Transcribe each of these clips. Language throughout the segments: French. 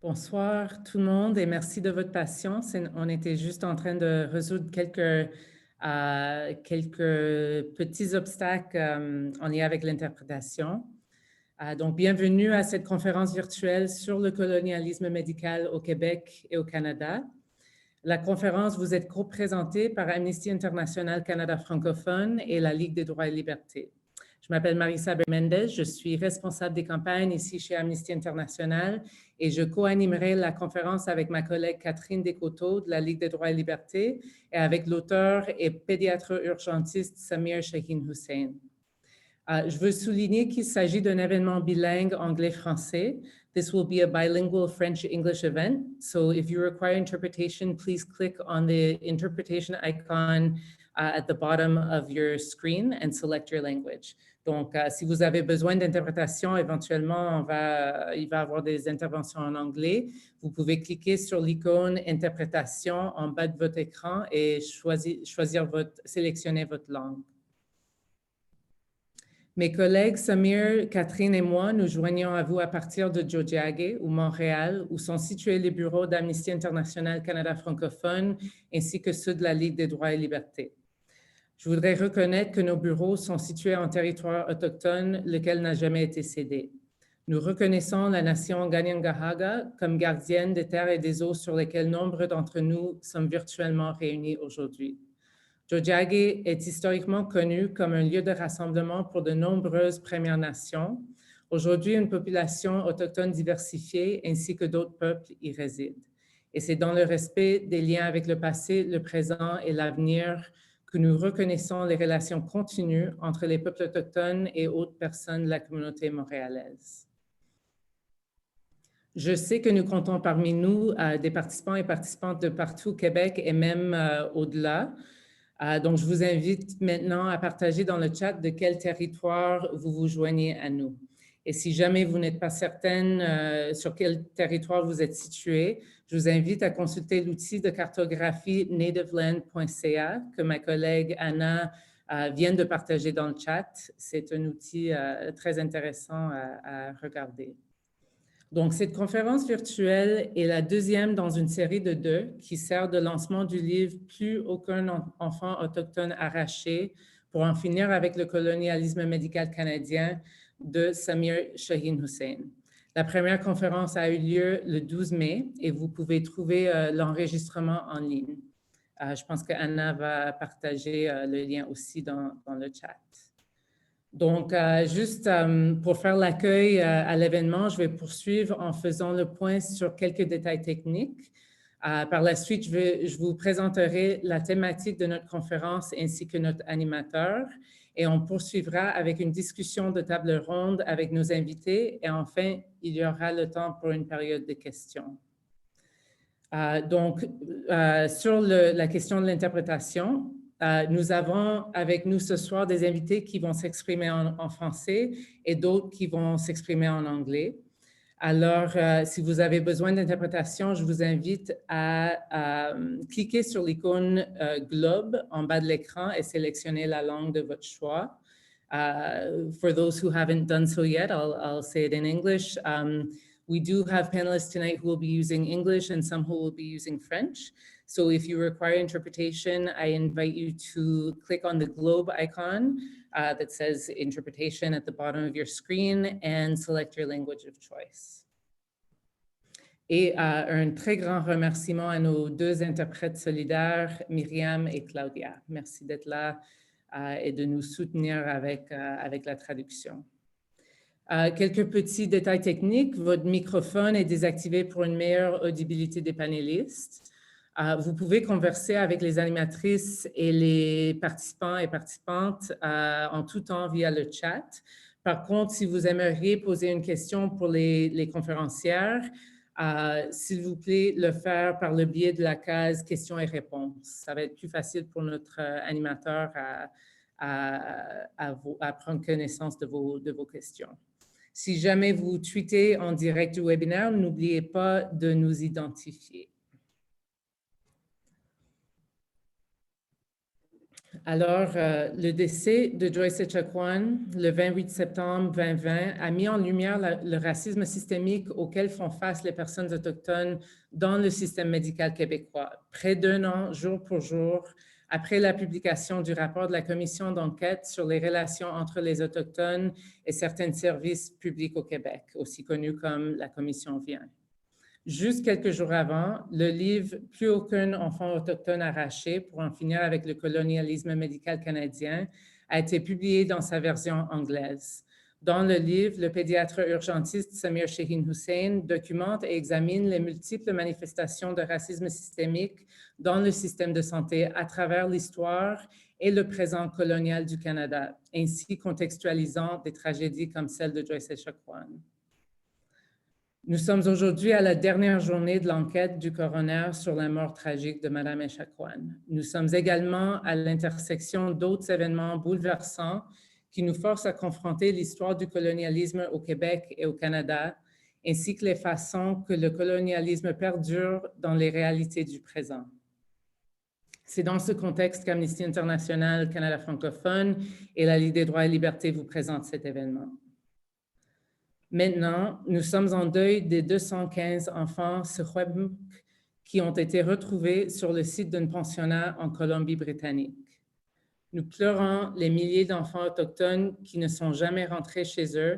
Bonsoir tout le monde et merci de votre patience. On était juste en train de résoudre quelques petits obstacles en lien avec l'interprétation. Donc, bienvenue à cette conférence virtuelle sur le colonialisme médical au Québec et au Canada. La conférence vous est co-présentée par Amnesty International Canada francophone et la Ligue des droits et libertés. Je m'appelle Marissa Mendez, je suis responsable des campagnes ici chez Amnesty International et je co-animerai la conférence avec ma collègue Catherine Descoteaux de la Ligue des droits et libertés et avec l'auteur et pédiatre urgentiste Samir Shaheen-Hussein. Je veux souligner qu'il s'agit d'un événement bilingue anglais-français. This will be a bilingual French-English event. So if you require interpretation, please click on the interpretation icon at the bottom of your screen and select your language. Donc, si vous avez besoin d'interprétation, éventuellement, il va y avoir des interventions en anglais. Vous pouvez cliquer sur l'icône interprétation en bas de votre écran et sélectionner votre langue. Mes collègues Samir, Catherine et moi nous joignons à vous à partir de Tiohtià:ke ou Montréal, où sont situés les bureaux d'Amnesty International Canada francophone ainsi que ceux de la Ligue des droits et libertés. Je voudrais reconnaître que nos bureaux sont situés en territoire autochtone, lequel n'a jamais été cédé. Nous reconnaissons la nation Kanien'kehá:ka comme gardienne des terres et des eaux sur lesquelles nombre d'entre nous sommes virtuellement réunis aujourd'hui. Tiohtià:ke est historiquement connu comme un lieu de rassemblement pour de nombreuses Premières Nations. Aujourd'hui, une population autochtone diversifiée ainsi que d'autres peuples y résident. Et c'est dans le respect des liens avec le passé, le présent et l'avenir que nous reconnaissons les relations continues entre les peuples autochtones et autres personnes de la communauté montréalaise. Je sais que nous comptons parmi nous des participants et participantes de partout au Québec et même au-delà. Donc, je vous invite maintenant à partager dans le chat de quel territoire vous vous joignez à nous. Et si jamais vous n'êtes pas certaine sur quel territoire vous êtes situé, je vous invite à consulter l'outil de cartographie nativeland.ca que ma collègue Anna vient de partager dans le chat. C'est un outil très intéressant à regarder. Donc, cette conférence virtuelle est la deuxième dans une série de 2 qui sert de lancement du livre « Plus aucun enfant autochtone arraché pour en finir avec le colonialisme médical canadien » de Samir Shaheen-Hussein. La première conférence a eu lieu le 12 mai et vous pouvez trouver l'enregistrement en ligne. Je pense qu'Anna va partager le lien aussi dans le chat. Donc, juste pour faire l'accueil à l'événement, je vais poursuivre en faisant le point sur quelques détails techniques. Par la suite, je vous présenterai la thématique de notre conférence ainsi que notre animateur et on poursuivra avec une discussion de table ronde avec nos invités et enfin, il y aura le temps pour une période de questions. Sur la question de l'interprétation, nous avons avec nous ce soir des invités qui vont s'exprimer en français et d'autres qui vont s'exprimer en anglais. Alors, si vous avez besoin d'interprétation, je vous invite à cliquer sur l'icône globe en bas de l'écran et sélectionner la langue de votre choix. For those who haven't done so yet, I'll say it in English. We do have panelists tonight who will be using English and some who will be using French. So if you require interpretation, I invite you to click on the globe icon that says interpretation at the bottom of your screen and select your language of choice. Et un très grand remerciement à nos 2 interprètes solidaires, Myriam et Claudia. Merci d'être là et de nous soutenir avec la traduction. Quelques petits détails techniques. Votre microphone est désactivé pour une meilleure audibilité des panélistes. Vous pouvez converser avec les animatrices et les participants et participantes en tout temps via le chat. Par contre, si vous aimeriez poser une question pour les conférencières, s'il vous plaît, le faire par le biais de la case questions et réponses. Ça va être plus facile pour notre animateur à prendre connaissance de vos questions. Si jamais vous tweetez en direct du webinaire, n'oubliez pas de nous identifier. Alors, le décès de Joyce Echaquan, le 28 septembre 2020, a mis en lumière le racisme systémique auquel font face les personnes autochtones dans le système médical québécois, près d'un an, jour pour jour, après la publication du rapport de la commission d'enquête sur les relations entre les Autochtones et certains services publics au Québec, aussi connus comme la commission Vien. Juste quelques jours avant, le livre « Plus aucun enfant autochtone arraché pour en finir avec le colonialisme médical canadien » a été publié dans sa version anglaise. Dans le livre, le pédiatre urgentiste Samir Shaheen Hussein documente et examine les multiples manifestations de racisme systémique dans le système de santé à travers l'histoire et le présent colonial du Canada, ainsi contextualisant des tragédies comme celle de Joyce Echaquan. Nous sommes aujourd'hui à la dernière journée de l'enquête du coroner sur la mort tragique de Mme Echaquan. Nous sommes également à l'intersection d'autres événements bouleversants qui nous forcent à confronter l'histoire du colonialisme au Québec et au Canada, ainsi que les façons que le colonialisme perdure dans les réalités du présent. C'est dans ce contexte qu'Amnesty International Canada francophone et la Ligue des droits et libertés vous présentent cet événement. Maintenant, nous sommes en deuil des 215 enfants Secwépemc qui ont été retrouvés sur le site d'un pensionnat en Colombie-Britannique. Nous pleurons les milliers d'enfants autochtones qui ne sont jamais rentrés chez eux,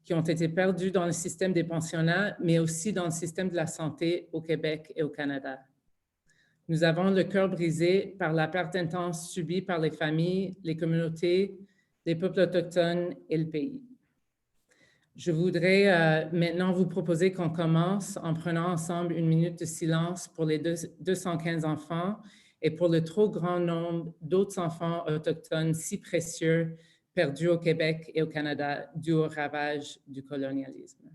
qui ont été perdus dans le système des pensionnats, mais aussi dans le système de la santé au Québec et au Canada. Nous avons le cœur brisé par la perte intense subie par les familles, les communautés, les peuples autochtones et le pays. Je voudrais maintenant vous proposer qu'on commence en prenant ensemble une minute de silence pour les 215 enfants et pour le trop grand nombre d'autres enfants autochtones si précieux perdus au Québec et au Canada dû au ravage du colonialisme.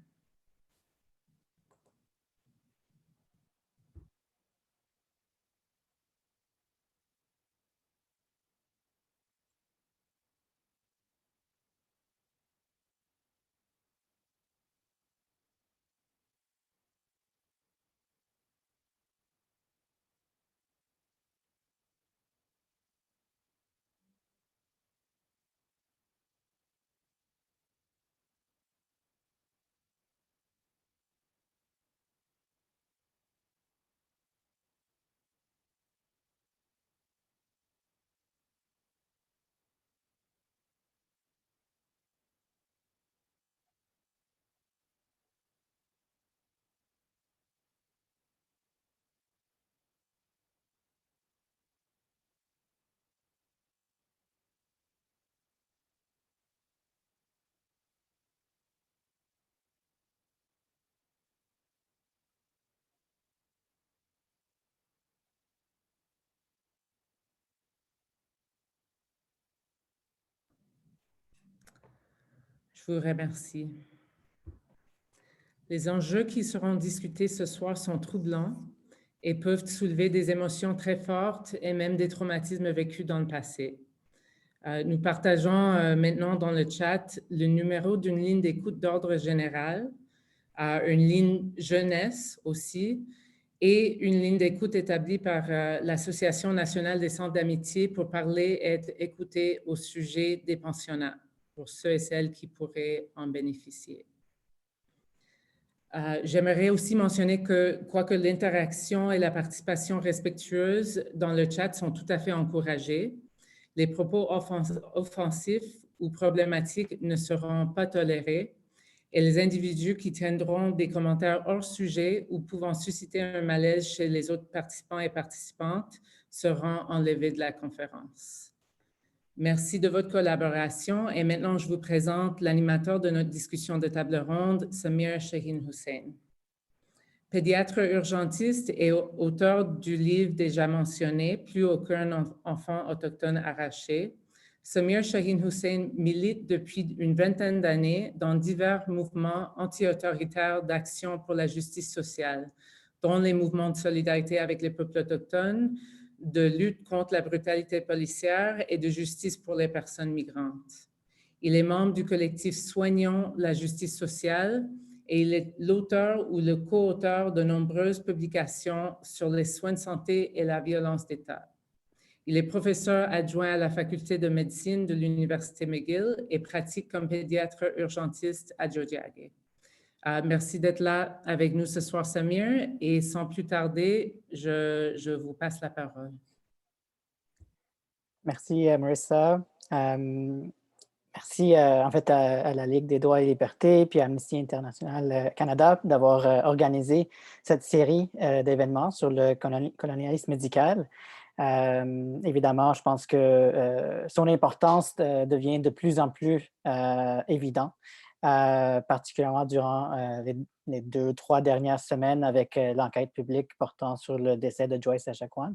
Je vous remercie. Les enjeux qui seront discutés ce soir sont troublants et peuvent soulever des émotions très fortes et même des traumatismes vécus dans le passé. Nous partageons maintenant dans le chat le numéro d'une ligne d'écoute d'ordre général, une ligne jeunesse aussi, et une ligne d'écoute établie par l'Association nationale des centres d'amitié pour parler et être écoutés au sujet des pensionnats, pour ceux et celles qui pourraient en bénéficier. J'aimerais aussi mentionner que, quoique l'interaction et la participation respectueuse dans le chat sont tout à fait encouragées, les propos offensifs ou problématiques ne seront pas tolérés et les individus qui tiendront des commentaires hors sujet ou pouvant susciter un malaise chez les autres participants et participantes seront enlevés de la conférence. Merci de votre collaboration et maintenant je vous présente l'animateur de notre discussion de table ronde, Samir Shaheen Hussein. Pédiatre urgentiste et auteur du livre déjà mentionné, « Plus aucun enfant autochtone arraché », Samir Shaheen Hussein milite depuis une vingtaine d'années dans divers mouvements anti-autoritaires d'action pour la justice sociale, dont les mouvements de solidarité avec les peuples autochtones, de lutte contre la brutalité policière et de justice pour les personnes migrantes. Il est membre du collectif Soignons la justice sociale et il est l'auteur ou le co-auteur de nombreuses publications sur les soins de santé et la violence d'État. Il est professeur adjoint à la faculté de médecine de l'Université McGill et pratique comme pédiatre urgentiste à Tiohtià:ke. Merci d'être là avec nous ce soir, Samir. Et sans plus tarder, je vous passe la parole. Merci, Marissa. Merci en fait à la Ligue des droits et libertés puis à Amnesty International Canada d'avoir organisé cette série d'événements sur le colonialisme médical. Évidemment, je pense que son importance devient de plus en plus évident, particulièrement durant les 2-3 dernières semaines avec l'enquête publique portant sur le décès de Joyce Echaquan.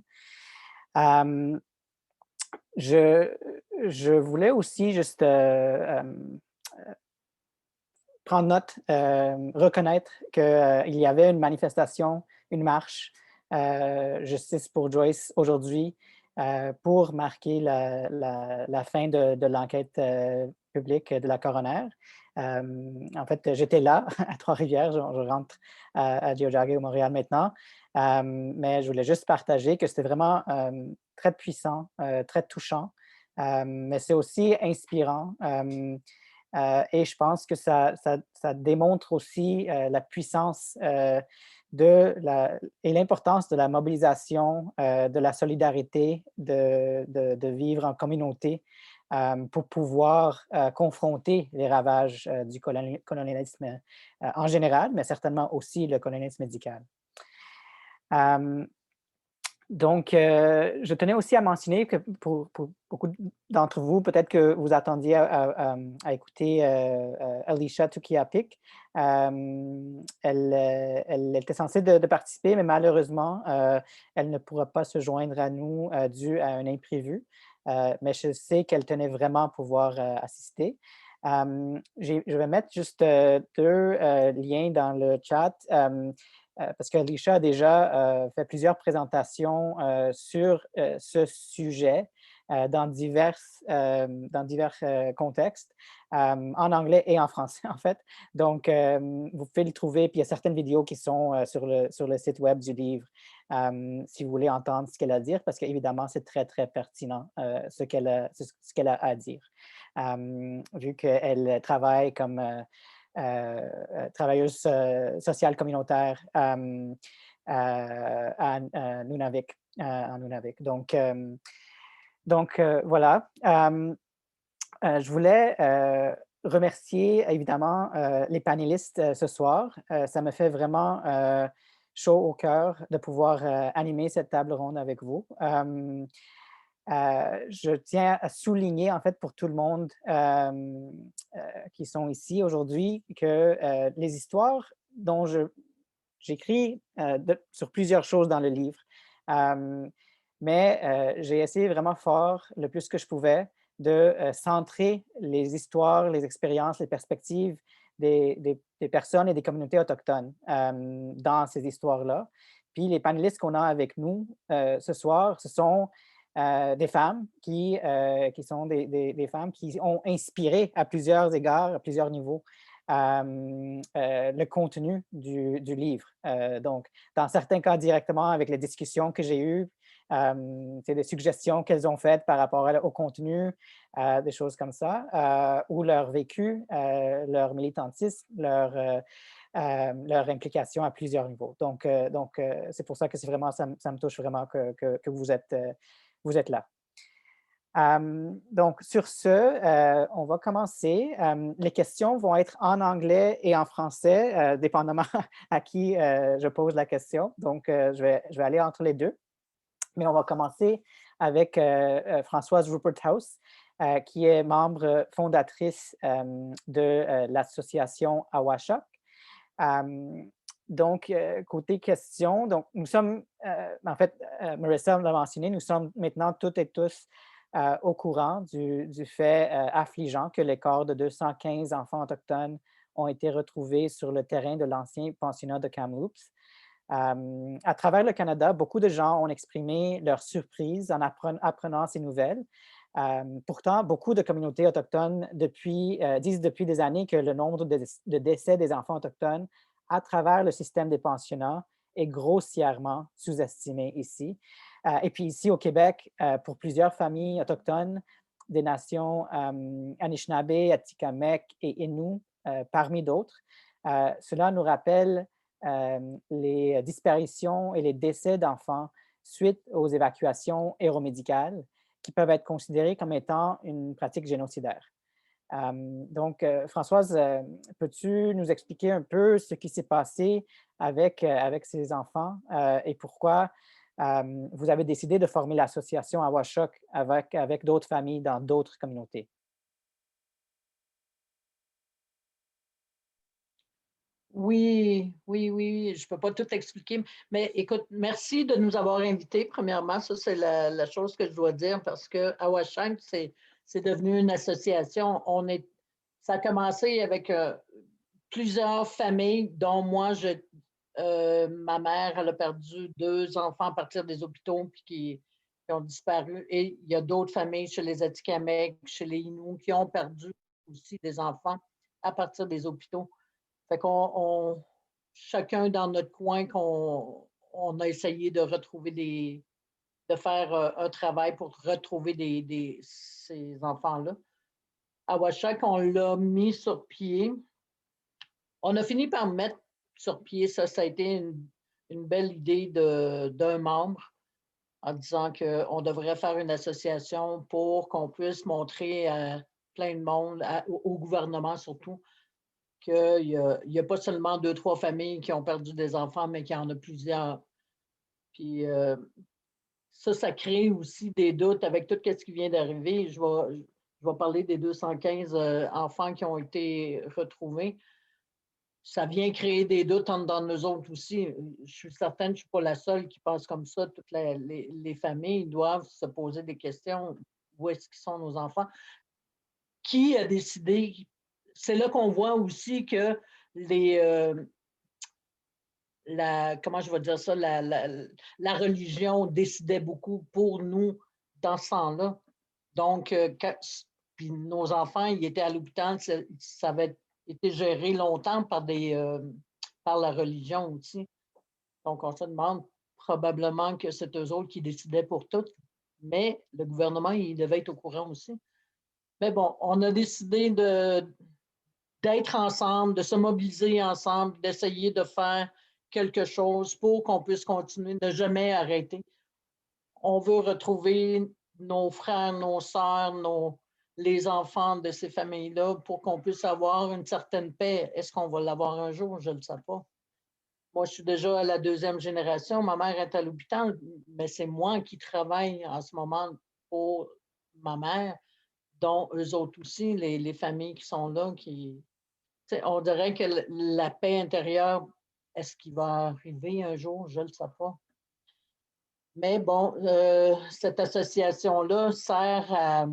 Je voulais aussi juste prendre note, reconnaître qu'il y avait une manifestation, une marche Justice pour Joyce aujourd'hui pour marquer la fin de l'enquête publique de la coroner. En fait, j'étais là à Trois-Rivières, je rentre à Tiohtià:ke au Montréal maintenant, mais je voulais juste partager que c'était vraiment très puissant, très touchant, mais c'est aussi inspirant. Et je pense que ça démontre aussi la puissance et l'importance de la mobilisation, de la solidarité, de vivre en communauté pour pouvoir confronter les ravages du colonialisme en général, mais certainement aussi le colonialisme médical. Donc, je tenais aussi à mentionner que pour beaucoup d'entre vous, peut-être que vous attendiez à écouter Alicia Tukiapik. Elle était censée de participer, mais malheureusement, elle ne pourra pas se joindre à nous dû à un imprévu. Mais je sais qu'elle tenait vraiment à pouvoir assister. Je vais mettre juste 2 liens dans le chat. Parce qu'Alicia a déjà fait plusieurs présentations sur ce sujet dans divers contextes, en anglais et en français, en fait. Donc, vous pouvez le trouver, puis il y a certaines vidéos qui sont sur le site web du livre, si vous voulez entendre ce qu'elle a à dire, parce qu'évidemment, c'est très, très pertinent ce qu'elle a à dire. Vu qu'elle travaille comme travailleuse sociale communautaire à Nunavik, en Nunavik. Donc voilà. Je voulais remercier évidemment les panélistes ce soir. Ça me fait vraiment chaud au cœur de pouvoir animer cette table ronde avec vous. Je tiens à souligner, en fait, pour tout le monde qui sont ici aujourd'hui, que les histoires dont j'écris sur plusieurs choses dans le livre, mais j'ai essayé vraiment fort, le plus que je pouvais, de centrer les histoires, les expériences, les perspectives des personnes et des communautés autochtones dans ces histoires-là. Puis les panélistes qu'on a avec nous ce soir, ce sont des femmes qui sont des femmes qui ont inspiré à plusieurs égards, à plusieurs niveaux, le contenu du livre. Donc, dans certains cas, directement avec les discussions que j'ai eues, c'est des suggestions qu'elles ont faites par rapport au contenu, des choses comme ça, ou leur vécu, leur militantisme, leur implication à plusieurs niveaux. Donc c'est pour ça que ça me touche vraiment que vous êtes là. Donc, sur ce, on va commencer. Les questions vont être en anglais et en français, dépendamment à qui je pose la question. Donc, je vais aller entre les deux. Mais on va commencer avec Françoise Rupert-House, qui est membre fondatrice de l'association Awashok. Donc, côté questions, donc nous sommes, en fait, Marissa l'a mentionné, nous sommes maintenant toutes et tous au courant du fait affligeant que les corps de 215 enfants autochtones ont été retrouvés sur le terrain de l'ancien pensionnat de Kamloops. À travers le Canada, beaucoup de gens ont exprimé leur surprise en apprenant ces nouvelles. Pourtant, beaucoup de communautés autochtones disent depuis des années que le nombre de décès des enfants autochtones à travers le système des pensionnats est grossièrement sous-estimé ici. Et puis ici au Québec, pour plusieurs familles autochtones des nations Anishinaabe, Atikamekw et Innu, parmi d'autres, cela nous rappelle les disparitions et les décès d'enfants suite aux évacuations aéromédicales qui peuvent être considérées comme étant une pratique génocidaire. Donc, Françoise, peux-tu nous expliquer un peu ce qui s'est passé avec ces enfants et pourquoi vous avez décidé de former l'association Awashok avec d'autres familles dans d'autres communautés? Oui, oui, oui, je ne peux pas tout expliquer, mais écoute, merci de nous avoir invités, premièrement. Ça, c'est la chose que je dois dire parce que Awashok, c'est devenu une association. Ça a commencé avec plusieurs familles, dont moi, ma mère, elle a perdu 2 enfants à partir des hôpitaux puis qui ont disparu. Et il y a d'autres familles chez les Atikamekw, chez les Innu, qui ont perdu aussi des enfants à partir des hôpitaux. Fait qu'on, chacun dans notre coin, on a essayé de retrouver de faire un travail pour retrouver ces enfants-là. À Washak, on l'a mis sur pied. On a fini par mettre sur pied ça. Ça a été une belle idée d'un membre en disant qu'on devrait faire une association pour qu'on puisse montrer à plein de monde, au gouvernement surtout, qu'il n'y a pas seulement 2-3 familles qui ont perdu des enfants, mais qu'il y en a plusieurs. Puis ça crée aussi des doutes avec tout ce qui vient d'arriver. Je vais parler des 215 enfants qui ont été retrouvés. Ça vient créer des doutes dans nous autres aussi. Je suis certaine que je ne suis pas la seule qui pense comme ça. Toutes les familles doivent se poser des questions. Où est-ce qu'ils sont nos enfants? Qui a décidé? C'est là qu'on voit aussi que comment je vais dire ça, la religion décidait beaucoup pour nous dans ce temps-là. Donc, puis nos enfants, ils étaient à l'hôpital, ça avait été géré longtemps par la religion aussi. Donc, on se demande probablement que c'est eux autres qui décidaient pour tout, mais le gouvernement, il devait être au courant aussi. Mais bon, on a décidé d'être ensemble, de se mobiliser ensemble, d'essayer de faire quelque chose pour qu'on puisse continuer, ne jamais arrêter. On veut retrouver nos frères, nos sœurs, les enfants de ces familles-là pour qu'on puisse avoir une certaine paix. Est-ce qu'on va l'avoir un jour? Je ne le sais pas. Moi, je suis déjà à la 2e génération. Ma mère est à l'hôpital, mais c'est moi qui travaille en ce moment pour ma mère, dont eux autres aussi, les familles qui sont là, on dirait que la paix intérieure, est-ce qu'il va arriver un jour? Je ne le sais pas. Mais bon, cette association-là sert à...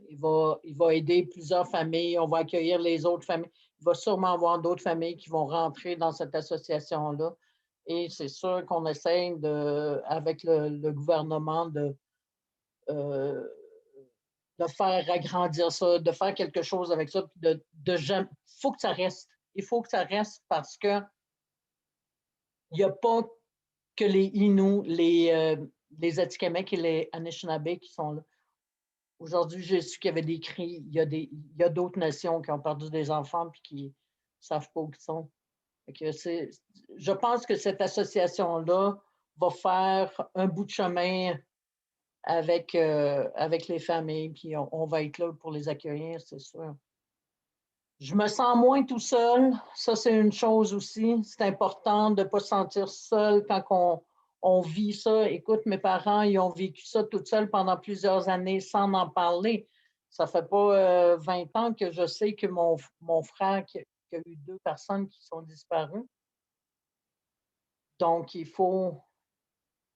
Il va aider plusieurs familles. On va accueillir les autres familles. Il va sûrement avoir d'autres familles qui vont rentrer dans cette association-là. Et c'est sûr qu'on essaie avec le gouvernement euh, de faire agrandir ça, de faire quelque chose avec ça. Il faut que ça reste. Il faut que ça reste parce que il n'y a pas que les Innu, les Atikamekw et les Anishinaabe qui sont là. Aujourd'hui, j'ai su qu'il y avait des cris. Il y a d'autres nations qui ont perdu des enfants et qui ne savent pas où ils sont. Je pense que cette association-là va faire un bout de chemin avec les familles, puis on va être là pour les accueillir, c'est sûr. Je me sens moins tout seul. Ça, c'est une chose aussi. C'est important de ne pas se sentir seul quand on vit ça. Écoute, mes parents, ils ont vécu ça tout seuls pendant plusieurs années sans en parler. Ça ne fait pas 20 ans que je sais que mon frère, qui a eu 2 personnes qui sont disparues. Donc, il faut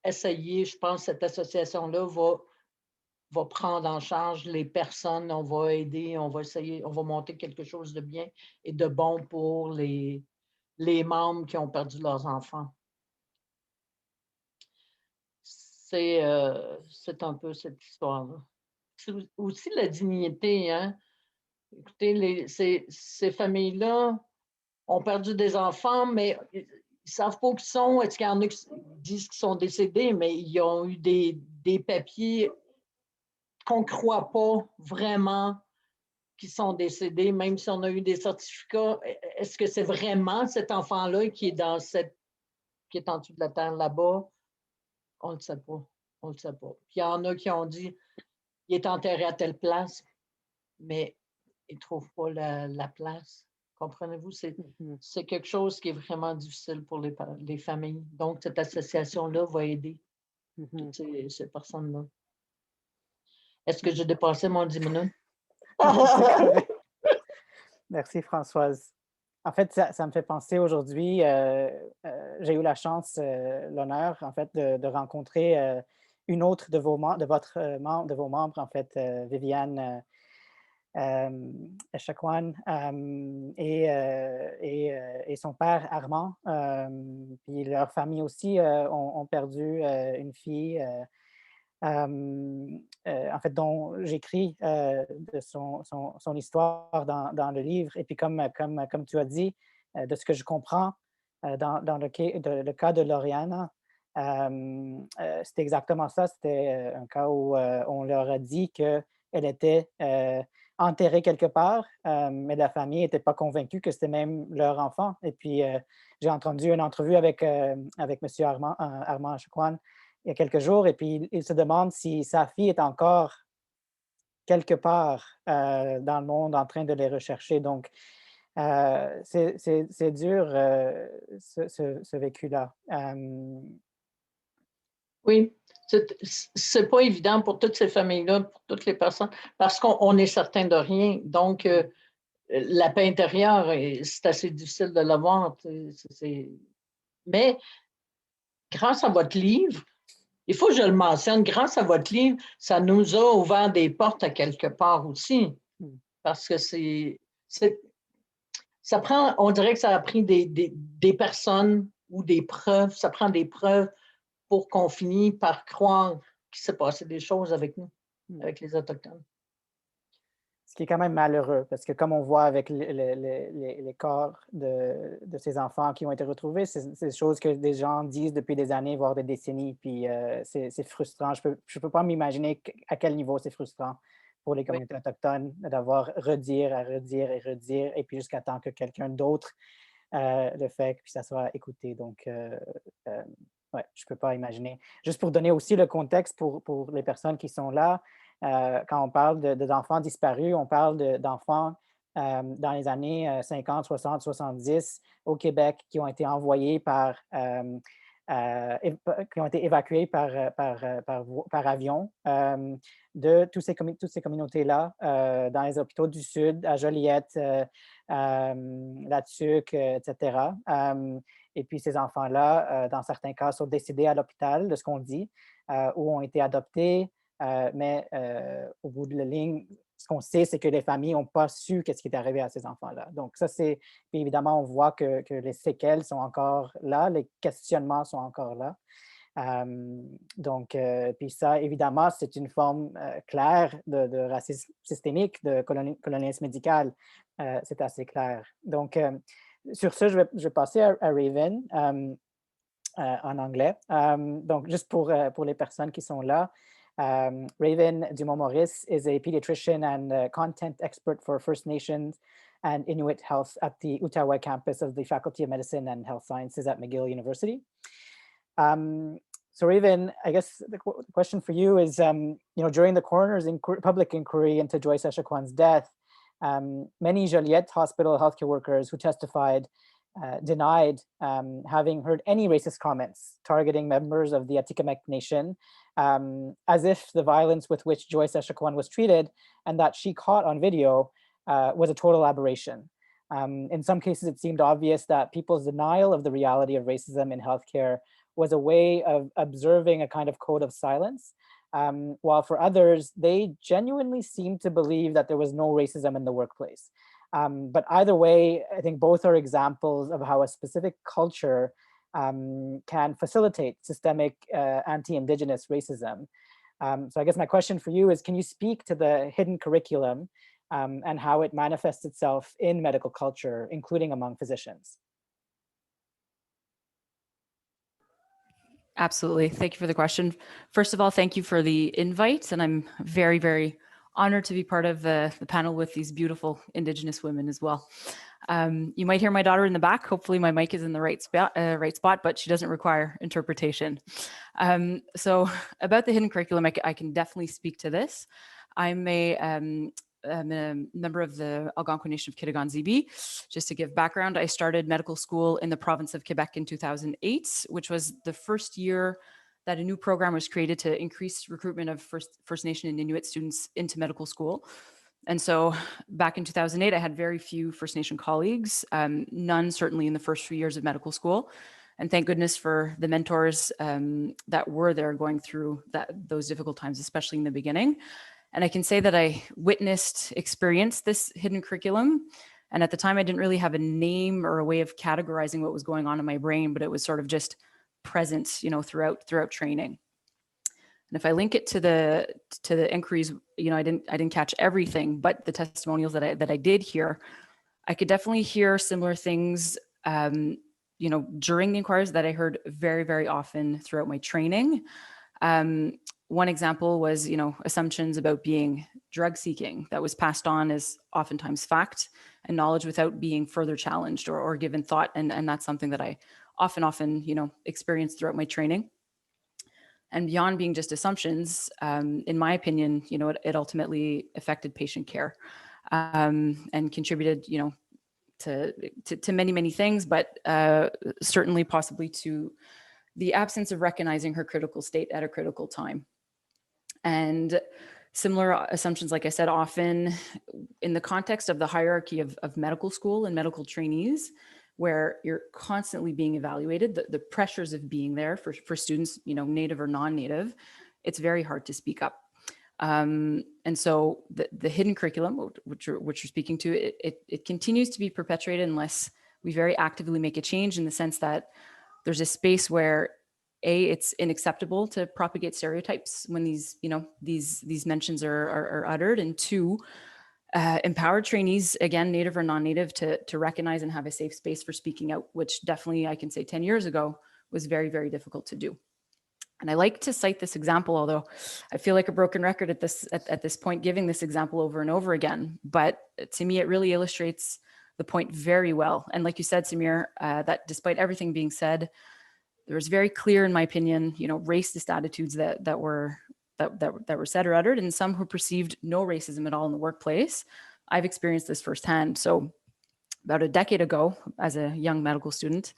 essayer, je pense, cette association-là va prendre en charge les personnes, on va aider, on va essayer, on va monter quelque chose de bien et de bon pour les membres qui ont perdu leurs enfants. C'est un peu cette histoire-là. C'est aussi la dignité, hein? Écoutez, ces familles-là ont perdu des enfants, mais Ils ne savent pas où ils sont. Est-ce qu'il y en a qui disent qu'ils sont décédés, mais ils ont eu des papiers qu'on ne croit pas vraiment qu'ils sont décédés, même si on a eu des certificats. Est-ce que c'est vraiment cet enfant-là qui est qui est en dessous de la terre là-bas? On ne le sait pas. On ne le sait pas. Puis il y en a qui ont dit il est enterré à telle place, mais ils ne trouvent pas la place. Comprenez-vous? C'est quelque chose qui est vraiment difficile pour les familles. Donc, cette association-là va aider toutes ces personnes-là. Est-ce que j'ai dépassé mon 10 minutes? Merci, Françoise. En fait, ça me fait penser aujourd'hui, j'ai eu la chance, l'honneur, en fait, de rencontrer une autre de vos membres, en fait, Viviane Echaquan, et son père Armand. Puis leur famille aussi ont perdu une fille. En fait, dont j'écris de son histoire dans le livre. Et puis, comme tu as dit, de ce que je comprends, dans le cas de Lauriana, c'était exactement ça. C'était un cas où on leur a dit qu'elle était enterrée quelque part, mais la famille n'était pas convaincue que c'était même leur enfant. Et puis, j'ai entendu une entrevue avec M. Armand Chakwan il y a quelques jours, et puis il se demande si sa fille est encore quelque part dans le monde en train de les rechercher. Donc, c'est dur, ce vécu-là. Oui, c'est pas évident pour toutes ces familles-là, pour toutes les personnes, parce qu'on est certain de rien. Donc, la paix intérieure, c'est assez difficile de l'avoir. Mais grâce à votre livre, il faut que je le mentionne, grâce à votre livre, ça nous a ouvert des portes à quelque part aussi. Parce que ça prend, on dirait que ça a pris des personnes ou des preuves, ça prend des preuves pour qu'on finisse par croire qu'il s'est passé des choses avec nous, avec les Autochtones. Ce qui est quand même malheureux, parce que comme on voit avec les corps de ces enfants qui ont été retrouvés, c'est des choses que des gens disent depuis des années, voire des décennies, puis c'est frustrant. Je peux pas m'imaginer à quel niveau c'est frustrant pour les communautés autochtones d'avoir redire, à redire et redire, et puis jusqu'à temps que quelqu'un d'autre le fait, puis ça soit écouté. Donc, ouais, je peux pas imaginer. Juste pour donner aussi le contexte pour les personnes qui sont là, quand on parle d'enfants disparus, on parle d'enfants dans les années 50, 60, 70 au Québec qui ont été envoyés qui ont été évacués par avion de toutes ces communautés-là dans les hôpitaux du Sud, à Joliette, La Tuque, etc. Et puis ces enfants-là, dans certains cas, sont décédés à l'hôpital, de ce qu'on dit, ou ont été adoptés. Mais au bout de la ligne, ce qu'on sait, c'est que les familles n'ont pas su ce qui est arrivé à ces enfants-là. Donc, ça, c'est. Puis évidemment, on voit que les séquelles sont encore là, les questionnements sont encore là. Donc, puis ça, évidemment, c'est une forme claire de racisme systémique, de colonialisme médical. C'est assez clair. Donc, sur ce, je vais passer à Raven en anglais. Donc, juste pour les personnes qui sont là, Raven Dumont-Maurice is a pediatrician and content expert for First Nations and Inuit health at the Outaouais campus of the Faculty of Medicine and Health Sciences at McGill University. So Raven, I guess the question for you is, during the coroner's public inquiry into Joyce Echaquan's death, many Joliette Hospital healthcare workers who testified denied having heard any racist comments targeting members of the Atikamekw Nation, as if the violence with which Joyce Echaquan was treated and that she caught on video was a total aberration. In some cases, it seemed obvious that people's denial of the reality of racism in healthcare was a way of observing a kind of code of silence, while for others, they genuinely seemed to believe that there was no racism in the workplace. But either way, I think both are examples of how a specific culture can facilitate systemic anti-Indigenous racism. So I guess my question for you is, can you speak to the hidden curriculum and how it manifests itself in medical culture, including among physicians? Absolutely. Thank you for the question. First of all, thank you for the invite. And I'm very, very honored to be part of the panel with these beautiful Indigenous women as well. You might hear my daughter in the back. Hopefully my mic is in the right spot, but she doesn't require interpretation. So about the hidden curriculum, I can definitely speak to this. I'm a member of the Algonquin Nation of Kitigan-Zibi. Just to give background, I started medical school in the province of Quebec in 2008, which was the first year that a new program was created to increase recruitment of First Nation and Inuit students into medical school. And so back in 2008, I had very few First Nation colleagues, none certainly in the first few years of medical school. And thank goodness for the mentors that were there going through those difficult times, especially in the beginning. And I can say that I experienced this hidden curriculum. And at the time, I didn't really have a name or a way of categorizing what was going on in my brain, but it was sort of just present, throughout training. And if I link it to the inquiries, I didn't catch everything, but the testimonials that I did hear, I could definitely hear similar things, during the inquiries that I heard very, very often throughout my training. One example was, assumptions about being drug seeking that was passed on as oftentimes fact and knowledge without being further challenged or given thought. And that's something that I often, experienced throughout my training. And beyond being just assumptions, in my opinion, it ultimately affected patient care and contributed, to many, many things, but certainly possibly to the absence of recognizing her critical state at a critical time. And similar assumptions, like I said, often in the context of the hierarchy of medical school and medical trainees, where you're constantly being evaluated, the pressures of being there for students, native or non-native, it's very hard to speak up. And so the hidden curriculum, which you're speaking to, it continues to be perpetuated unless we very actively make a change, in the sense that there's a space where it's unacceptable to propagate stereotypes when these mentions are uttered, and two, empowered trainees, again, native or non-native, to recognize and have a safe space for speaking out, which definitely I can say 10 years ago was very, very difficult to do. And I like to cite this example, although I feel like a broken record at this point, giving this example over and over again. But to me, it really illustrates the point very well. And like you said, Samir, that despite everything being said, there was very clear, in my opinion, racist attitudes that were said or uttered, and some who perceived no racism at all in the workplace. I've experienced this firsthand. So about a decade ago, as a young medical student,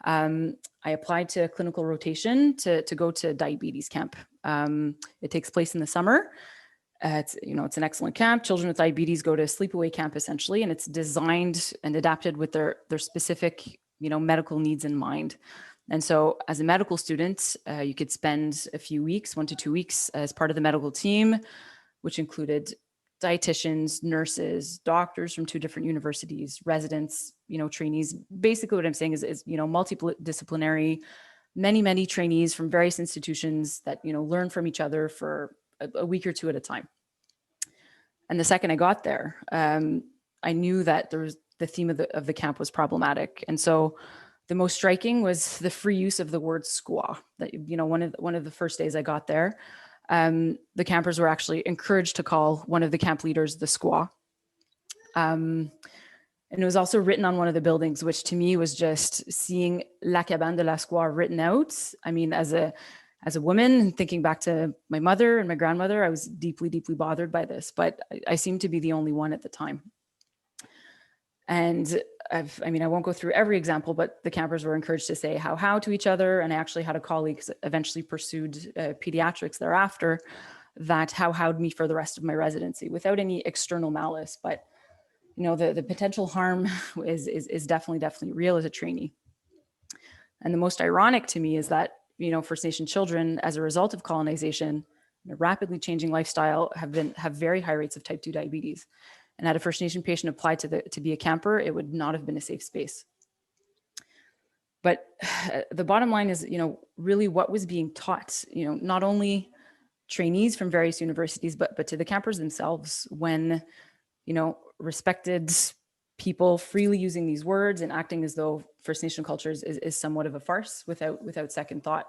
I applied to a clinical rotation to go to diabetes camp. It takes place in the summer. It's an excellent camp. Children with diabetes go to a sleepaway camp essentially, and it's designed and adapted with their specific medical needs in mind. And so as a medical student, you could spend a few weeks, 1 to 2 weeks, as part of the medical team, which included dietitians, nurses, doctors from 2 different universities, residents, trainees. Basically what I'm saying is multidisciplinary, many trainees from various institutions that, learn from each other for a week or 2 at a time. And the second I got there, I knew that the theme of the camp was problematic. And so the most striking was the free use of the word squaw. That, one of the first days I got there, the campers were actually encouraged to call one of the camp leaders the squaw. And it was also written on one of the buildings, which to me was just seeing La Cabane de la Squaw written out. I mean, as a woman, and thinking back to my mother and my grandmother, I was deeply, deeply bothered by this, but I seemed to be the only one at the time. And I won't go through every example, but the campers were encouraged to say how to each other. And I actually had a colleague eventually pursued pediatrics thereafter that how'd me for the rest of my residency without any external malice. But, the potential harm is definitely real as a trainee. And the most ironic to me is that, First Nation children, as a result of colonization, a rapidly changing lifestyle, have very high rates of type 2 diabetes. And had a First Nation patient applied to be a camper, it would not have been a safe space. But the bottom line is, really what was being taught, not only trainees from various universities, but to the campers themselves, when, respected people freely using these words and acting as though First Nation culture is somewhat of a farce without second thought.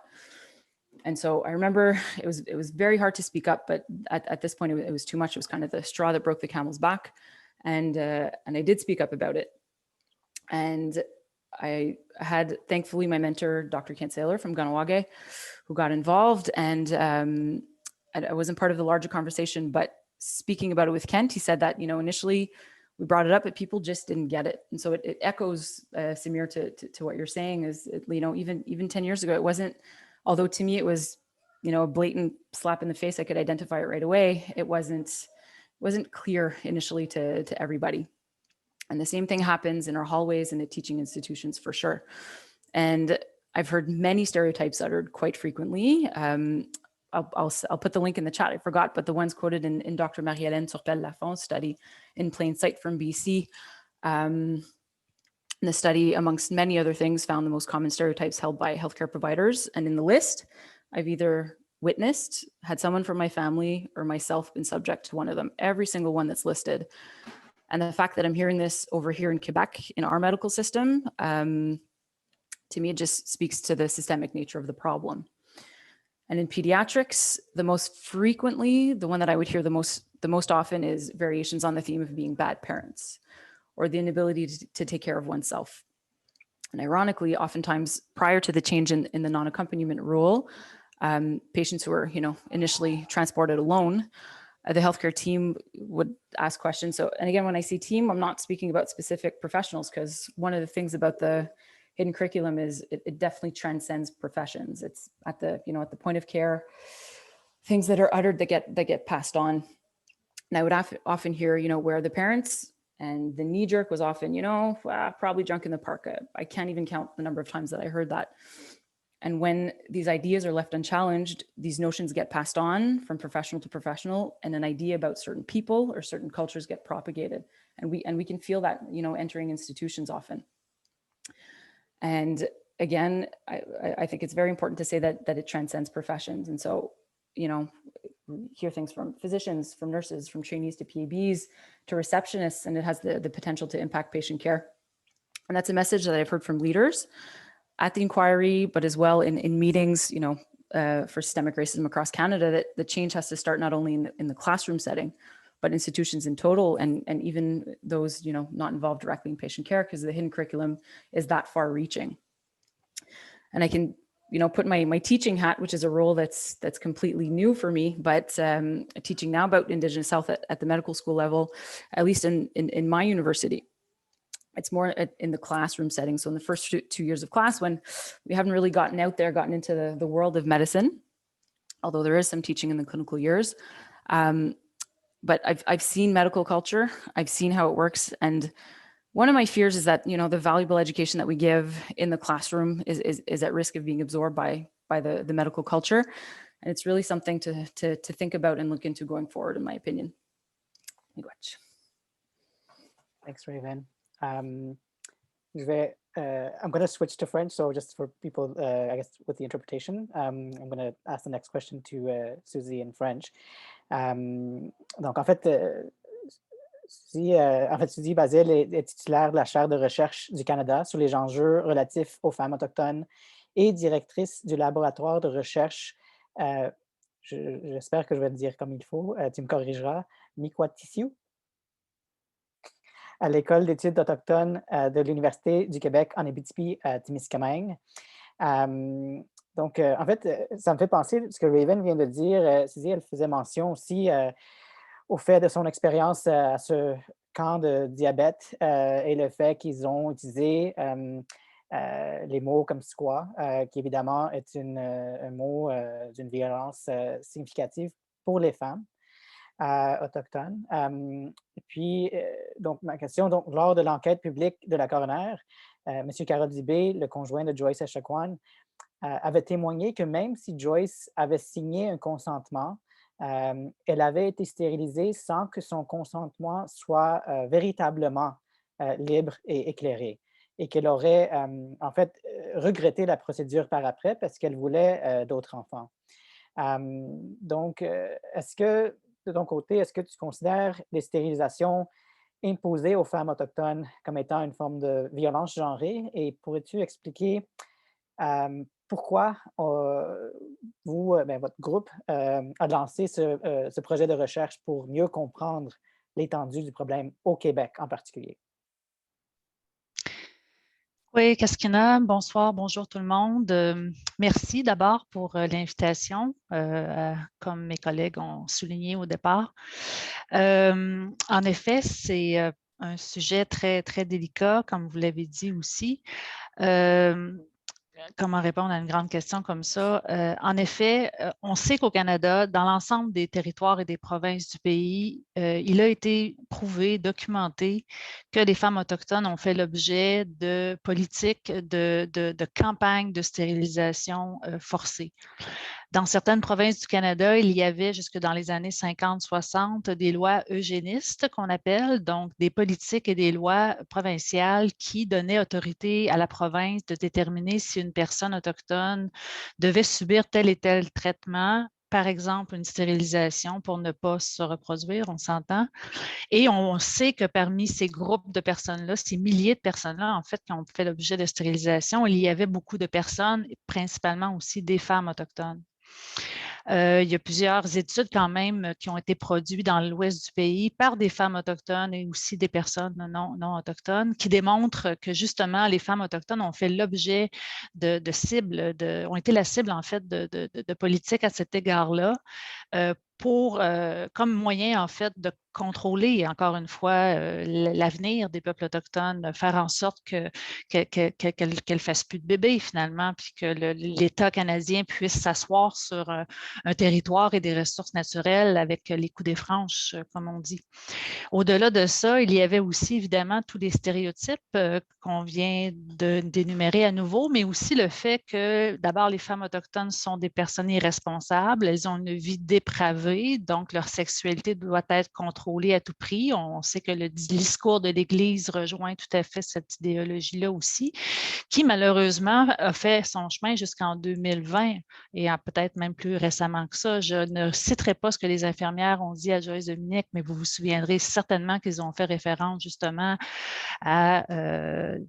And so I remember it was very hard to speak up, but at this point it was too much. It was kind of the straw that broke the camel's back, and I did speak up about it. And I had, thankfully, my mentor, Dr. Kent Saylor from Kahnawake, who got involved, and I wasn't part of the larger conversation, but speaking about it with Kent, he said that, initially we brought it up, but people just didn't get it. And so it echoes, Samir, to what you're saying is, even 10 years ago, it wasn't, although to me it was, a blatant slap in the face, I could identify it right away. It wasn't clear initially to everybody. And the same thing happens in our hallways and the teaching institutions for sure. And I've heard many stereotypes uttered quite frequently. I'll put the link in the chat, I forgot, but the ones quoted in Dr. Marie-Hélène Turpel-Lafon's study in Plain Sight from BC. The study, amongst many other things, found the most common stereotypes held by healthcare providers. And in the list, I've either witnessed, had someone from my family or myself been subject to one of them, every single one that's listed. And the fact that I'm hearing this over here in Quebec in our medical system, to me, it just speaks to the systemic nature of the problem. And in pediatrics, the one that I would hear the most often is variations on the theme of being bad parents or the inability to take care of oneself. And ironically, oftentimes prior to the change in the non-accompaniment rule, patients who were, initially transported alone, the healthcare team would ask questions. So, and again, when I say team, I'm not speaking about specific professionals, because one of the things about the hidden curriculum is it definitely transcends professions. It's at the, at the point of care, things that are uttered that get passed on. And I would often hear, where the parents, and the knee jerk was often, probably drunk in the park. I can't even count the number of times that I heard that. And when these ideas are left unchallenged, these notions get passed on from professional to professional, and an idea about certain people or certain cultures get propagated. And we can feel that, entering institutions often. And again, I think it's very important to say that it transcends professions. And so, hear things from physicians, from nurses, from trainees to PABs, to receptionists, and it has the potential to impact patient care. And that's a message that I've heard from leaders at the inquiry, but as well in meetings, for systemic racism across Canada, that the change has to start not only in the classroom setting, but institutions in total, and even those, not involved directly in patient care, because the hidden curriculum is that far reaching. And I can, put my teaching hat, which is a role that's completely new for me, but teaching now about Indigenous health at the medical school level, at least in my university. It's more in the classroom setting. So in the first 2 years of class, when we haven't really gotten into the world of medicine, although there is some teaching in the clinical years. But I've seen medical culture, I've seen how it works. And one of my fears is that, the valuable education that we give in the classroom is at risk of being absorbed by the medical culture. And it's really something to think about and look into going forward, in my opinion. Thanks, Raven. I'm going to switch to French, so just for people, I guess, with the interpretation, I'm going to ask the next question to Suzy in French. Donc, en fait, Suzy Basile est titulaire de la chaire de recherche du Canada sur les enjeux relatifs aux femmes autochtones et directrice du laboratoire de recherche, j'espère que je vais le dire comme il faut, tu me corrigeras, Mikwatissiou, à l'École d'études autochtones de l'Université du Québec en Abitibi-Témiscamingue. Donc, en fait, ça me fait penser, ce que Raven vient de dire, Suzy, elle faisait mention aussi au fait de son expérience à ce camp de diabète et le fait qu'ils ont utilisé les mots comme squat, qui évidemment est un mot d'une violence significative pour les femmes autochtones. Et puis, donc, ma question, donc, lors de l'enquête publique de la coroner, M. Carod-Dubé, le conjoint de Joyce Echaquan, avait témoigné que même si Joyce avait signé un consentement, elle avait été stérilisée sans que son consentement soit véritablement libre et éclairé, et qu'elle aurait en fait regretté la procédure par après parce qu'elle voulait d'autres enfants. Donc, est-ce que, de ton côté, est-ce que tu considères les stérilisations imposées aux femmes autochtones comme étant une forme de violence genrée, et pourrais-tu expliquer pourquoi votre groupe a lancé ce projet de recherche pour mieux comprendre l'étendue du problème au Québec en particulier? Oui, Kaskina, bonsoir, bonjour tout le monde. Merci d'abord pour l'invitation, comme mes collègues ont souligné au départ. En effet, c'est un sujet très, très délicat, comme vous l'avez dit aussi. Comment répondre à une grande question comme ça? En effet, on sait qu'au Canada, dans l'ensemble des territoires et des provinces du pays, il a été prouvé, documenté que les femmes autochtones ont fait l'objet de politiques de campagnes de stérilisation forcées. Dans certaines provinces du Canada, il y avait jusque dans les années 50-60 des lois eugénistes qu'on appelle, donc des politiques et des lois provinciales qui donnaient autorité à la province de déterminer si une personne autochtone devait subir tel et tel traitement, par exemple une stérilisation pour ne pas se reproduire, on s'entend. Et on sait que parmi ces groupes de personnes-là, ces milliers de personnes-là, en fait, qui ont fait l'objet de stérilisation, il y avait beaucoup de personnes, principalement aussi des femmes autochtones. Il y a plusieurs études quand même qui ont été produites dans l'ouest du pays par des femmes autochtones et aussi des personnes non autochtones qui démontrent que justement les femmes autochtones ont fait l'objet de cibles, ont été la cible en fait de politiques à cet égard-là comme moyen en fait de contrôler encore une fois l'avenir des peuples autochtones, faire en sorte qu'elle ne fasse plus de bébés finalement, puis que l'État canadien puisse s'asseoir sur un territoire et des ressources naturelles avec les coups des franches, comme on dit. Au-delà de ça, il y avait aussi évidemment tous les stéréotypes qu'on vient d'énumérer à nouveau, mais aussi le fait que d'abord les femmes autochtones sont des personnes irresponsables, elles ont une vie dépravée, donc leur sexualité doit être contrôlée à tout prix. On sait que le discours de l'Église rejoint tout à fait cette idéologie-là aussi, qui malheureusement a fait son chemin jusqu'en 2020 et peut-être même plus récemment que ça. Je ne citerai pas ce que les infirmières ont dit à Joyce Dominique, mais vous vous souviendrez certainement qu'ils ont fait référence justement à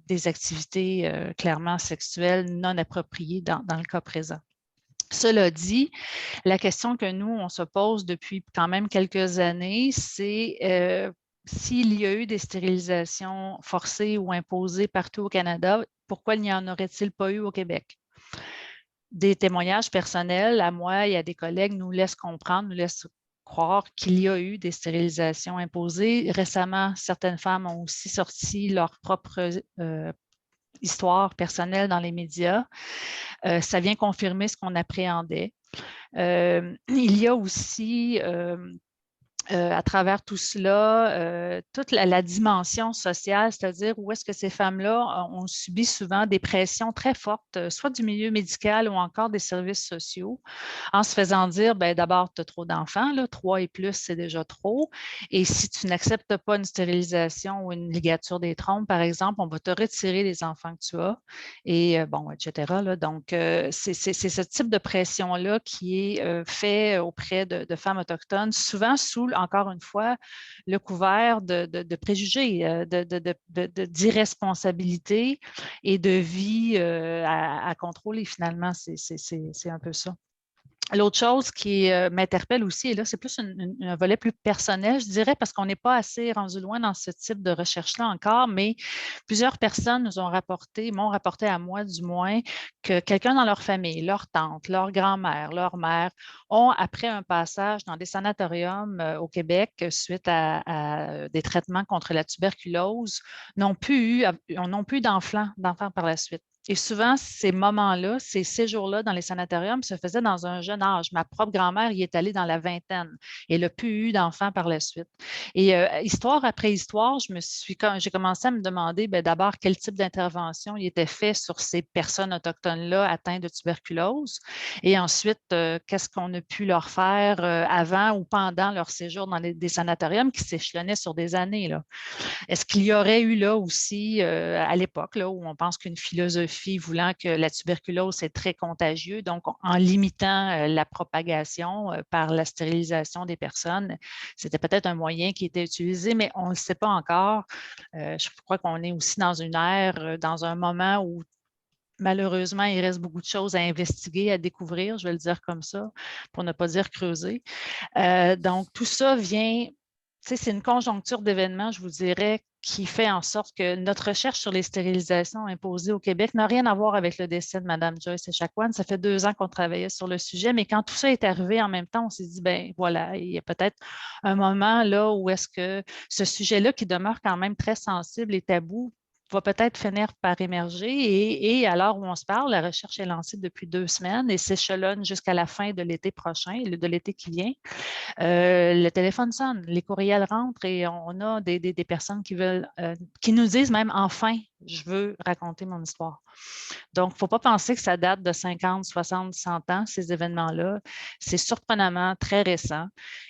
des activités clairement sexuelles non appropriées dans le cas présent. Cela dit, la question que nous, on se pose depuis quand même quelques années, c'est s'il y a eu des stérilisations forcées ou imposées partout au Canada, pourquoi n'y en aurait-il pas eu au Québec? Des témoignages personnels à moi et à des collègues nous laissent comprendre, nous laissent croire qu'il y a eu des stérilisations imposées. Récemment, certaines femmes ont aussi sorti leur propre histoire personnelle dans les médias. Ça vient confirmer ce qu'on appréhendait. Il y a aussi à travers tout cela, toute la dimension sociale, c'est-à-dire où est-ce que ces femmes-là ont subi souvent des pressions très fortes, soit du milieu médical ou encore des services sociaux, en se faisant dire, d'abord, tu as trop d'enfants, 3 et plus, c'est déjà trop. Et si tu n'acceptes pas une stérilisation ou une ligature des trompes, par exemple, on va te retirer les enfants que tu as, et etc. Là. Donc, c'est ce type de pression-là qui est fait auprès de femmes autochtones, souvent sous encore une fois, le couvert de préjugés, d'irresponsabilité et de vie à contrôler finalement. C'est un peu ça. L'autre chose qui m'interpelle aussi, et là, c'est plus un volet plus personnel, je dirais, parce qu'on n'est pas assez rendu loin dans ce type de recherche-là encore, mais plusieurs personnes nous ont rapporté, m'ont rapporté à moi du moins, que quelqu'un dans leur famille, leur tante, leur grand-mère, leur mère, ont, après un passage dans des sanatoriums au Québec suite à des traitements contre la tuberculose, n'ont plus eu d'enfants par la suite. Et souvent, ces moments-là, ces séjours-là dans les sanatoriums se faisaient dans un jeune âge. Ma propre grand-mère y est allée dans la vingtaine et elle n'a plus eu d'enfants par la suite. Et histoire après histoire, j'ai commencé à me demander d'abord quel type d'intervention il était fait sur ces personnes autochtones-là atteintes de tuberculose et ensuite, qu'est-ce qu'on a pu leur faire avant ou pendant leur séjour dans des sanatoriums qui s'échelonnaient sur des années. Là. Est-ce qu'il y aurait eu là aussi, à l'époque, là, où on pense qu'une philosophie voulant que la tuberculose est très contagieux, donc en limitant la propagation par la stérilisation des personnes, c'était peut-être un moyen qui était utilisé, mais on ne le sait pas encore. Je crois qu'on est aussi dans une ère, dans un moment où malheureusement, il reste beaucoup de choses à investiguer, à découvrir, je vais le dire comme ça, pour ne pas dire creuser. Donc, tout ça vient, c'est une conjoncture d'événements, je vous dirais, qui fait en sorte que notre recherche sur les stérilisations imposées au Québec n'a rien à voir avec le décès de Mme Joyce Echaquan. Ça fait 2 ans qu'on travaillait sur le sujet, mais quand tout ça est arrivé en même temps, on s'est dit, ben voilà, il y a peut-être un moment là où est-ce que ce sujet-là, qui demeure quand même très sensible et tabou, va peut-être finir par émerger. Et à l'heure où on se parle, la recherche est lancée depuis 2 semaines et s'échelonne jusqu'à la fin de l'été prochain, de l'été qui vient. Le téléphone sonne, les courriels rentrent et on a des personnes qui veulent, qui nous disent même enfin, je veux raconter mon histoire. Donc, il ne faut pas penser que ça date de 50, 60, 100 ans, ces événements-là. C'est surprenamment très récent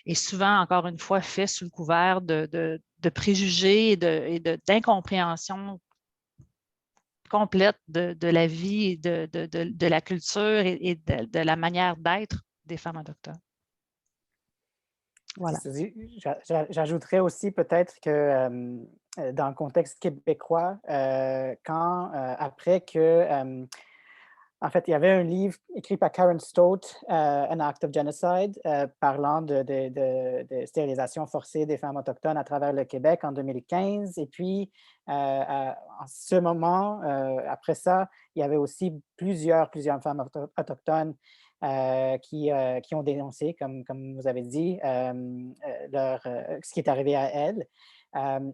et souvent, encore une fois, fait sous le couvert de préjugés et d'incompréhension complète de la vie, de la culture et de la manière d'être des femmes autochtones. Voilà. J'ajouterais aussi peut-être que dans le contexte québécois, après que, en fait, il y avait un livre écrit par Karen Stott, An Act of Genocide, parlant de stérilisation forcée des femmes autochtones à travers le Québec en 2015. Et puis, en ce moment, après ça, il y avait aussi plusieurs femmes autochtones qui ont dénoncé, comme vous avez dit, ce qui est arrivé à elles.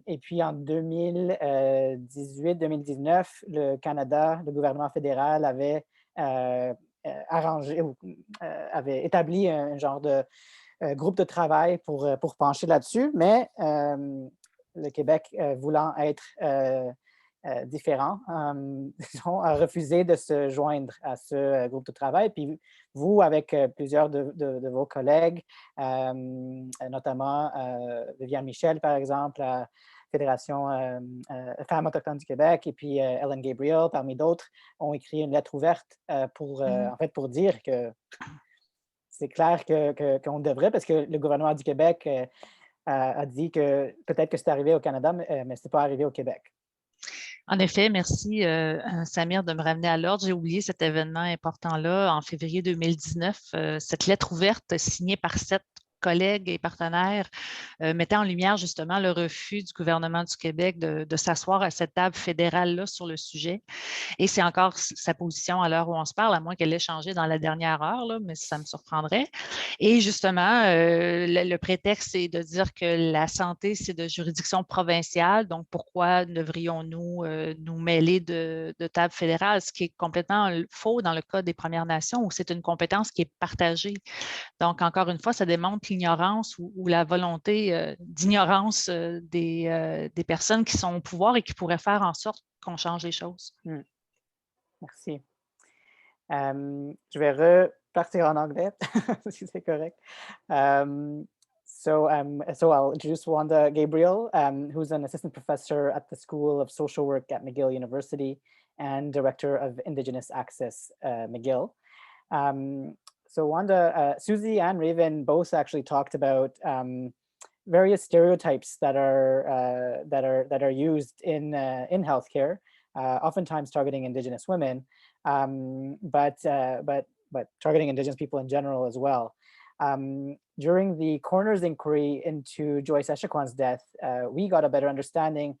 Et puis en 2018-2019, le Canada, le gouvernement fédéral avait avait établi un genre de groupe de travail pour pencher là-dessus, mais le Québec, voulant être différent, disons, a refusé de se joindre à ce groupe de travail. Puis vous, avec plusieurs de vos collègues, notamment Viviane Michel, par exemple, la Fédération Femmes autochtones du Québec, et puis Ellen Gabriel, parmi d'autres, ont écrit une lettre ouverte en fait, pour dire que c'est clair qu'on devrait, parce que le gouvernement du Québec a dit que peut-être que c'est arrivé au Canada, mais ce n'est pas arrivé au Québec. En effet, merci Samir de me ramener à l'ordre. J'ai oublié cet événement important-là en février 2019. Cette lettre ouverte signée par 7 collègues et partenaires mettait en lumière justement le refus du gouvernement du Québec de s'asseoir à cette table fédérale-là sur le sujet. Et c'est encore sa position à l'heure où on se parle, à moins qu'elle ait changé dans la dernière heure, là, mais ça me surprendrait. Et justement, le prétexte, c'est de dire que la santé, c'est de juridiction provinciale, donc pourquoi devrions-nous nous mêler de table fédérale, ce qui est complètement faux dans le cas des Premières Nations, où c'est une compétence qui est partagée. Donc, encore une fois, ça démontre l'ignorance ou la volonté d'ignorance des personnes qui sont au pouvoir et qui pourraient faire en sorte qu'on change les choses. Merci. Je vais repartir en anglais, si c'est correct. So I'll introduce Wanda Gabriel, who's an assistant professor at the School of Social Work at McGill University and director of Indigenous Access McGill. So Wanda, Susie and Raven both actually talked about various stereotypes that are used in healthcare, oftentimes targeting Indigenous women, but targeting Indigenous people in general as well. During the coroner's inquiry into Joyce Echaquan's death, we got a better understanding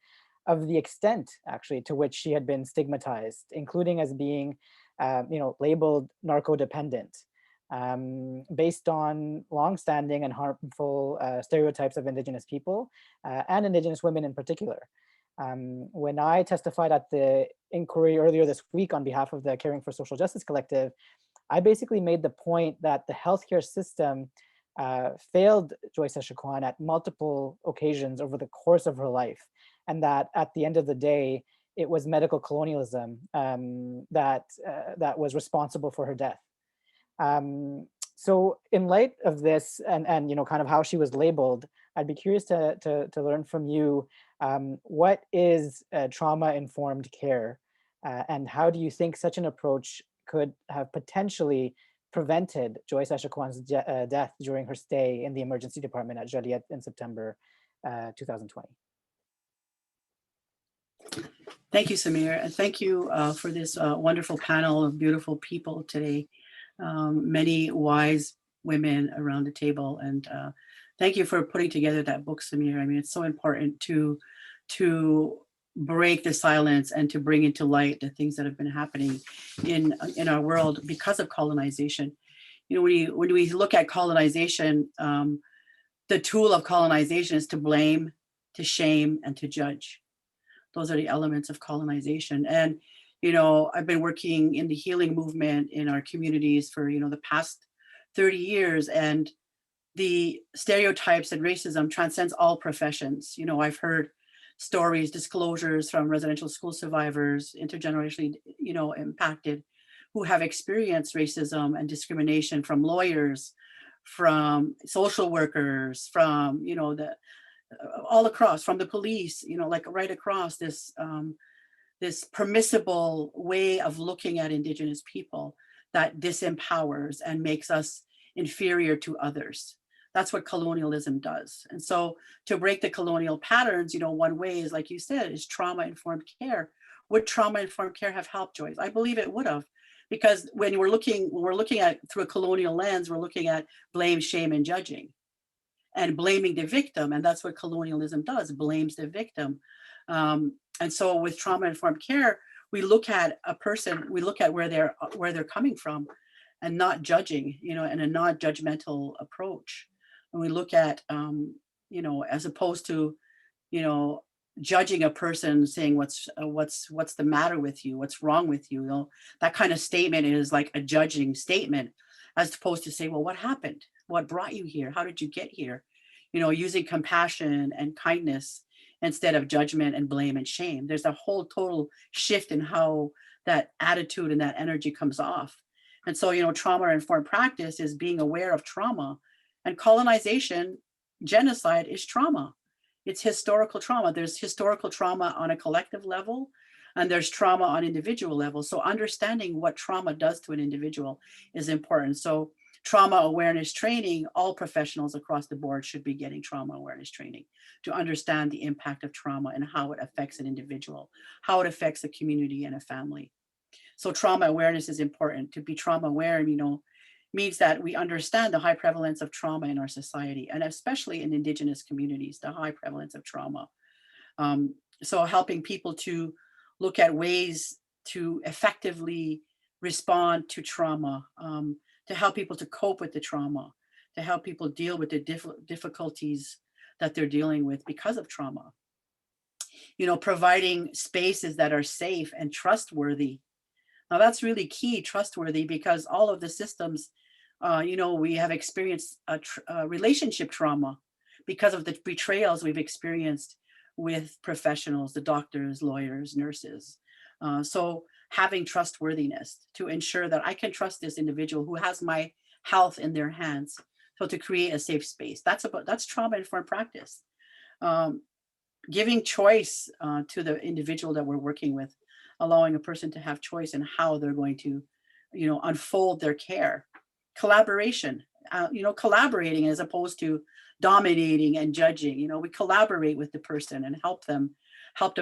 of the extent, actually, to which she had been stigmatized, including as being, labeled narco-dependent, based on longstanding and harmful stereotypes of Indigenous people and Indigenous women in particular. When I testified at the inquiry earlier this week on behalf of the Caring for Social Justice Collective, I basically made the point that the healthcare system failed Joyce Echaquan at multiple occasions over the course of her life, and that at the end of the day, it was medical colonialism that was responsible for her death. So in light of this and kind of how she was labeled, I'd be curious to learn from you, what is trauma-informed care, and how do you think such an approach could have potentially prevented Joyce Echaquan's death during her stay in the emergency department at Joliette in September 2020? Thank you, Samir, and thank you for this wonderful panel of beautiful people today. Many wise women around the table, and thank you for putting together that book, Samir. I mean, it's so important to break the silence and to bring into light the things that have been happening in our world because of colonization. You know, when we look at colonization, the tool of colonization is to blame, to shame, and to judge. Those are the elements of colonization. And, you know, I've been working in the healing movement in our communities for, you know, the past 30 years. And the stereotypes and racism transcends all professions. You know, I've heard stories, disclosures from residential school survivors, intergenerationally, you know, impacted, who have experienced racism and discrimination from lawyers, from social workers, from, you know, all across, from the police, you know, like right across this, this permissible way of looking at Indigenous people that disempowers and makes us inferior to others. That's what colonialism does. And so to break the colonial patterns, you know, one way is, like you said, is trauma-informed care. Would trauma-informed care have helped, Joyce? I believe it would have, because when we're looking at through a colonial lens, we're looking at blame, shame, and judging, and blaming the victim. And that's what colonialism does, blames the victim. And so with trauma-informed care, we look at a person, we look at where they're coming from, and not judging, you know, and a non-judgmental approach. And we look at, you know, as opposed to, you know, judging a person, saying what's the matter with you, what's wrong with you, you know, that kind of statement is like a judging statement, as opposed to say, well, what happened? What brought you here? How did you get here? You know, using compassion and kindness instead of judgment and blame and shame. There's a whole total shift in how that attitude and that energy comes off. And so, you know, trauma-informed practice is being aware of trauma. And colonization, genocide is trauma. It's historical trauma. There's historical trauma on a collective level, and there's trauma on individual level. So understanding what trauma does to an individual is important. So trauma awareness training, all professionals across the board should be getting trauma awareness training to understand the impact of trauma and how it affects an individual, how it affects a community and a family. So trauma awareness is important. To be trauma aware, you know, means that we understand the high prevalence of trauma in our society, and especially in Indigenous communities, the high prevalence of trauma. So helping people to look at ways to effectively respond to trauma, to help people to cope with the trauma, to help people deal with the difficulties that they're dealing with because of trauma. You know, providing spaces that are safe and trustworthy. Now that's really key, trustworthy, because all of the systems, you know, we have experienced a relationship trauma because of the betrayals we've experienced with professionals, the doctors, lawyers, nurses. So having trustworthiness to ensure that I can trust this individual who has my health in their hands. So to create a safe space, that's trauma-informed practice. Giving choice to the individual that we're working with, allowing a person to have choice in how they're going to, you know, unfold their care. Collaboration, you know, collaborating as opposed to dominating and judging. You know, we collaborate with the person and help them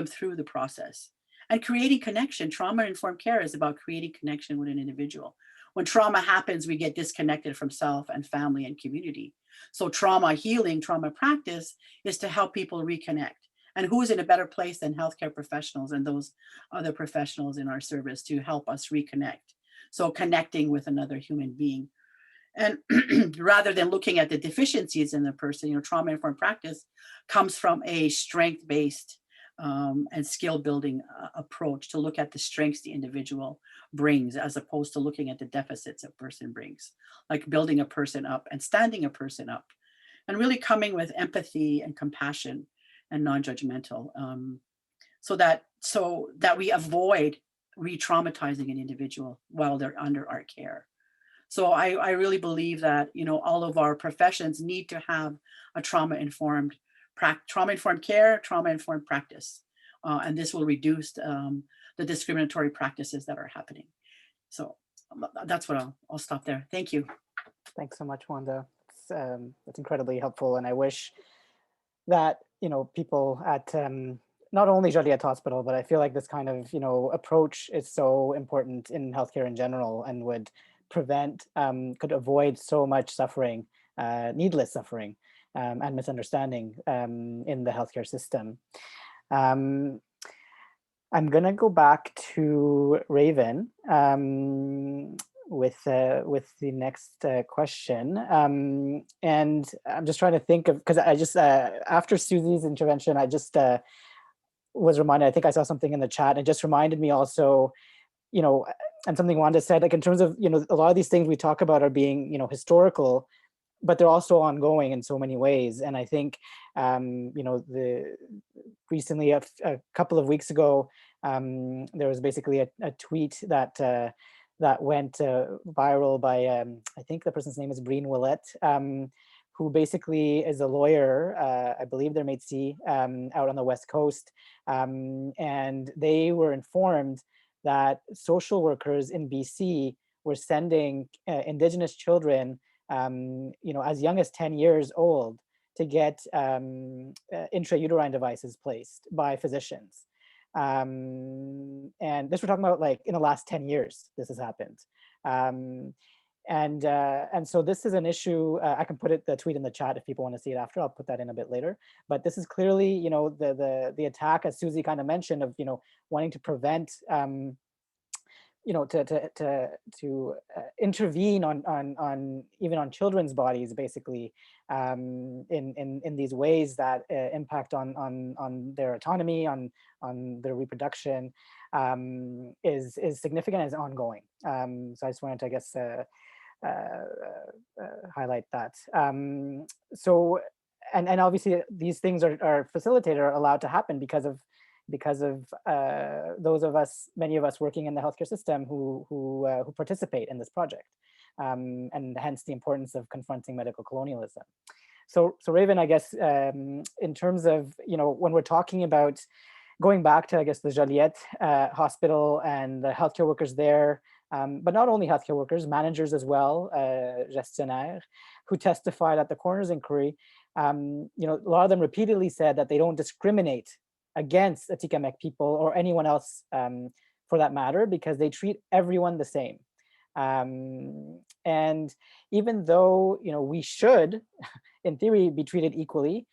through the process. And creating connection. Trauma-informed care is about creating connection with an individual. When trauma happens, we get disconnected from self and family and community. So trauma healing, trauma practice is to help people reconnect. And who is in a better place than healthcare professionals and those other professionals in our service to help us reconnect? So connecting with another human being. And rather than looking at the deficiencies in the person, you know, trauma-informed practice comes from a strength-based and skill building approach to look at the strengths the individual brings, as opposed to looking at the deficits a person brings, like building a person up and standing a person up, and really coming with empathy and compassion and non-judgmental, so that we avoid re-traumatizing an individual while they're under our care. So I really believe that, you know, all of our professions need to have a trauma-informed care, trauma-informed practice. And this will reduce the discriminatory practices that are happening. So that's what I'll stop there. Thank you. Thanks so much, Wanda. That's incredibly helpful. And I wish that, you know, people at not only Joliette Hospital, but I feel like this kind of, approach is so important in healthcare in general and would prevent, could avoid so much suffering, needless suffering and misunderstanding in the healthcare system. I'm going to go back to Raven with the next question. And I'm just trying to think of, because I just, after Susie's intervention, I just was reminded, I think I saw something in the chat, and it just reminded me also, and something Wanda said, like in terms of, a lot of these things we talk about are being, historical, but they're also ongoing in so many ways. And I think, recently, a couple of weeks ago, there was basically a tweet that went viral by, I think the person's name is Breen Willett, who basically is a lawyer, I believe they're Métis, out on the West Coast. And they were informed that social workers in BC were sending Indigenous children, as young as 10 years old, to get intrauterine devices placed by physicians. And this we're talking about like in the last 10 years, this has happened. And so this is an issue. I can put the tweet in the chat if people want to see it after. I'll put that in a bit later. But this is clearly, the attack, as Susie kind of mentioned, of wanting to prevent, to intervene on even on children's bodies, basically, in these ways that impact on their autonomy, on their reproduction, is significant and is ongoing. So I just wanted to, I guess, highlight that. So, and obviously these things are facilitated, are allowed to happen because of those of us, many of us working in the healthcare system who participate in this project, and hence the importance of confronting medical colonialism. So Raven, I guess, in terms of, when we're talking about going back to, I guess, the Joliette Hospital and the healthcare workers there, but not only healthcare workers, managers as well, gestionnaires, who testified at the coroner's inquiry, a lot of them repeatedly said that they don't discriminate against Atikamekw people or anyone else for that matter, because they treat everyone the same. And even though, we should, in theory, be treated equally,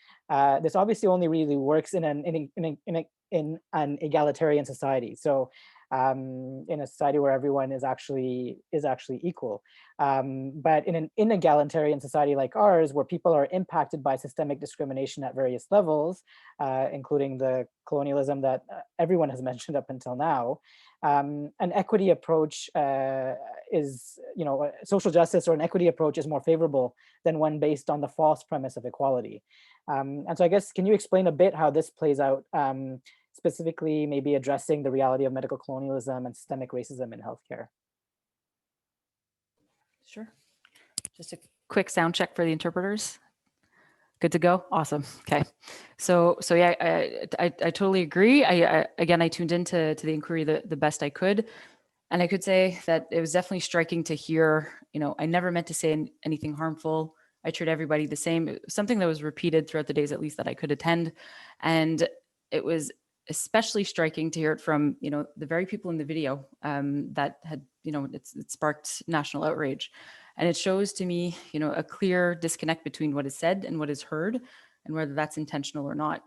this obviously only really works in an egalitarian society. So in a society where everyone is actually equal. But in an inegalitarian society like ours, where people are impacted by systemic discrimination at various levels, including the colonialism that everyone has mentioned up until now, an equity approach is, social justice or an equity approach is more favorable than one based on the false premise of equality. And so I guess, can you explain a bit how this plays out, specifically maybe addressing the reality of medical colonialism and systemic racism in healthcare? Sure. Just a quick sound check for the interpreters. Good to go? Awesome. Okay. So yeah, I totally agree. Again, I tuned into the inquiry the best I could. And I could say that it was definitely striking to hear, I never meant to say anything harmful. I treat everybody the same. It was something that was repeated throughout the days, at least, that I could attend. And it was especially striking to hear it from, the very people in the video that had, it sparked national outrage. And it shows to me, a clear disconnect between what is said and what is heard, and whether that's intentional or not.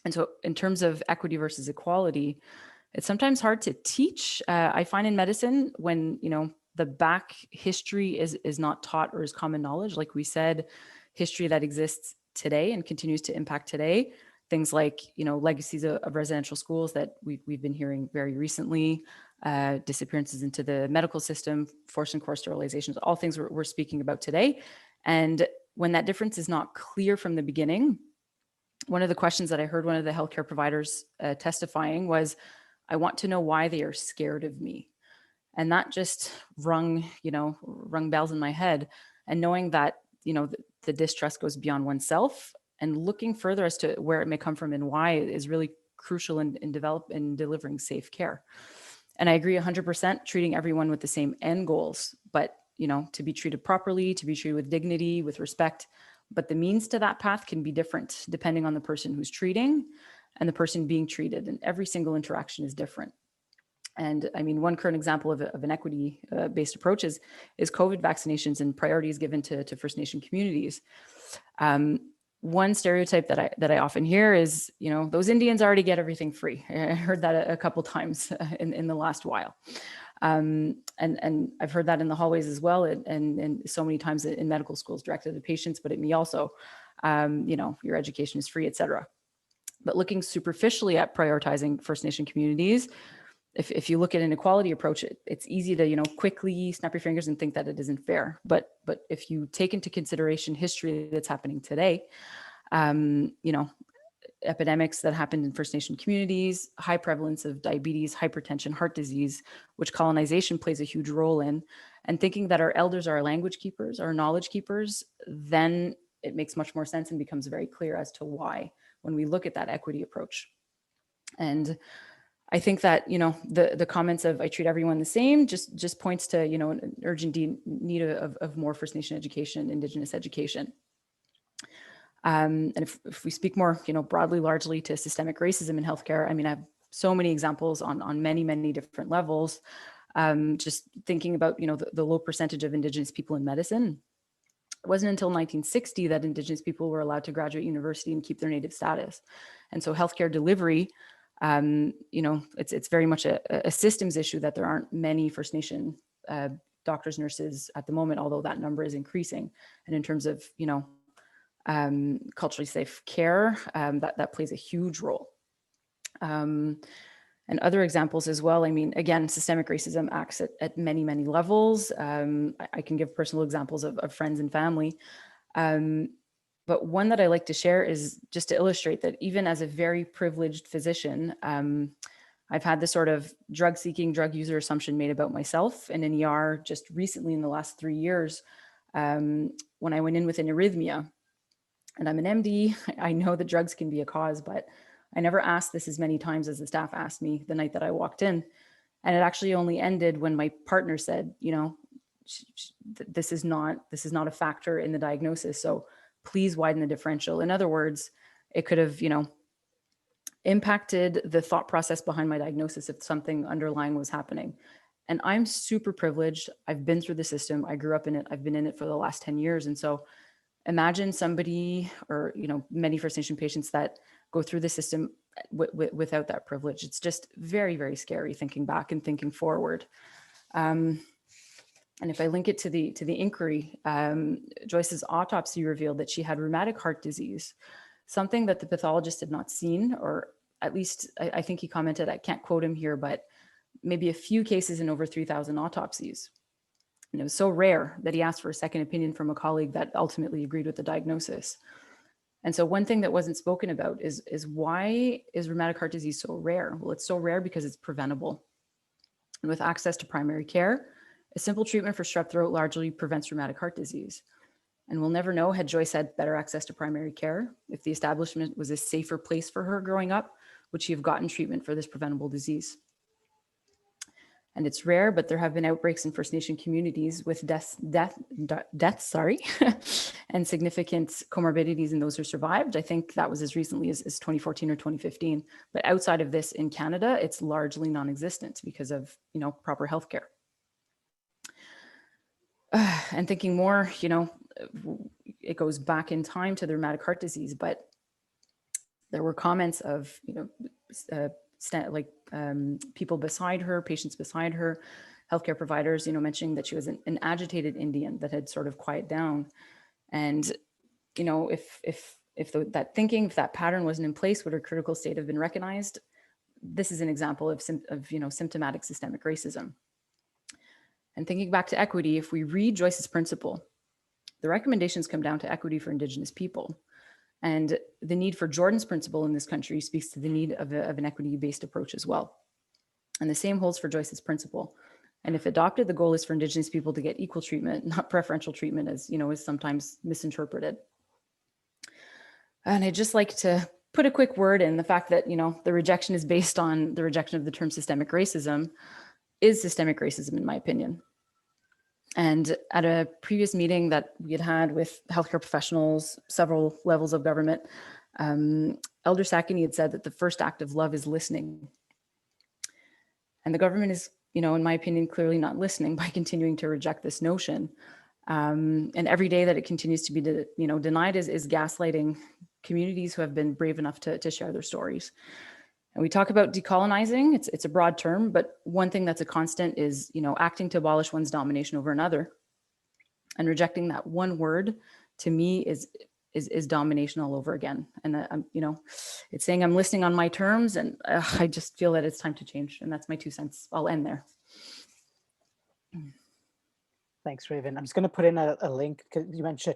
And so in terms of equity versus equality, it's sometimes hard to teach. I find in medicine when, the back history is not taught or is common knowledge, like we said, history that exists today and continues to impact today. Things like, legacies of residential schools that we've been hearing very recently, disappearances into the medical system, forced and coerced sterilizations, all things we're speaking about today. And when that difference is not clear from the beginning, one of the questions that I heard one of the healthcare providers testifying was, I want to know why they are scared of me. And that just rung bells in my head. And knowing that, the distrust goes beyond oneself, and looking further as to where it may come from and why is really crucial in delivering safe care. And I agree 100%, treating everyone with the same end goals, but, to be treated properly, to be treated with dignity, with respect. But the means to that path can be different depending on the person who's treating. and the person being treated. And every single interaction is different. And I mean, one current example of an equity-based approach is COVID vaccinations and priorities given to First Nation communities. One stereotype that I often hear is, you know, those Indians already get everything free. I heard that a couple times in the last while. And I've heard that in the hallways as well, and so many times in medical schools directed at patients, but at me also, you know, your education is free, et cetera. But looking superficially at prioritizing First Nation communities, if you look at an equality approach, it's easy to, you know, quickly snap your fingers and think that it isn't fair. But if you take into consideration history that's happening today, you know, epidemics that happened in First Nation communities, high prevalence of diabetes, hypertension, heart disease, which colonization plays a huge role in, and thinking that our elders are our language keepers, our knowledge keepers, then it makes much more sense and becomes very clear as to why when we look at that equity approach. And I think that, you know, the comments of I treat everyone the same just points to, you know, an urgent need of more First Nation education, Indigenous education. And if we speak more, you know, broadly, largely to systemic racism in healthcare, I mean, I have so many examples on many different levels. Just thinking about, you know, the low percentage of Indigenous people in medicine. It wasn't until 1960 that Indigenous people were allowed to graduate university and keep their native status. And so healthcare delivery, you know, it's very much a systems issue that there aren't many First Nation doctors, nurses at the moment, although that number is increasing. And in terms of, you know, culturally safe care, that plays a huge role. And other examples as well. I mean, again, systemic racism acts at many levels. I can give personal examples of friends and family. But one that I like to share is just to illustrate that even as a very privileged physician, I've had this sort of drug-seeking, drug user assumption made about myself in an ER just recently in the last 3 years when I went in with an arrhythmia. And I'm an MD, I know that drugs can be a cause, but I never asked this as many times as the staff asked me the night that I walked in. And it actually only ended when my partner said, you know, this is not a factor in the diagnosis. So please widen the differential. In other words, it could have, you know, impacted the thought process behind my diagnosis if something underlying was happening. And I'm super privileged. I've been through the system. I grew up in it. I've been in it for the last 10 years. And so imagine somebody, or, you know, many First Nation patients that go through the system without that privilege. It's just very scary thinking back and thinking forward. And if I link it to the inquiry, Joyce's autopsy revealed that she had rheumatic heart disease, something that the pathologist had not seen, or at least I think he commented, I can't quote him here, but maybe a few cases in over 3,000 autopsies. And it was so rare that he asked for a second opinion from a colleague that ultimately agreed with the diagnosis. And so one thing that wasn't spoken about is why is rheumatic heart disease so rare? Well, it's so rare because it's preventable. And with access to primary care, a simple treatment for strep throat largely prevents rheumatic heart disease. And we'll never know, had Joyce had better access to primary care, if the establishment was a safer place for her growing up, would she have gotten treatment for this preventable disease? And it's rare, but there have been outbreaks in First Nation communities with deaths, and significant comorbidities in those who survived. I think that was as recently as 2014 or 2015. But outside of this in Canada, it's largely non-existent because of, you know, proper healthcare. And thinking more, you know, it goes back in time to the rheumatic heart disease, but there were comments of, you know, people beside her, patients beside her, healthcare providers, you know, mentioning that she was an agitated Indian that had sort of quieted down. And, you know, if that pattern wasn't in place, would her critical state have been recognized? This is an example of you know, symptomatic systemic racism. And thinking back to equity, if we read Joyce's principle, the recommendations come down to equity for Indigenous people. And the need for Jordan's principle in this country speaks to the need of an equity-based approach as well. And the same holds for Joyce's principle. And if adopted, the goal is for Indigenous people to get equal treatment, not preferential treatment, as, you know, is sometimes misinterpreted. And I'd just like to put a quick word in the fact that, you know, the rejection is based on the rejection of the term systemic racism is systemic racism, in my opinion. And at a previous meeting that we had with healthcare professionals, several levels of government, Elder Sakini had said that the first act of love is listening. And the government is, in my opinion, clearly not listening by continuing to reject this notion. And every day that it continues to be, denied is gaslighting communities who have been brave enough to share their stories. And we talk about decolonizing. It's a broad term, but one thing that's a constant is, acting to abolish one's domination over another. And rejecting that one word, to me, is domination all over again. And it's saying I'm listening on my terms, and I just feel that it's time to change. And that's my 2 cents. I'll end there. Thanks, Raven. I'm just going to put in a link, because you mentioned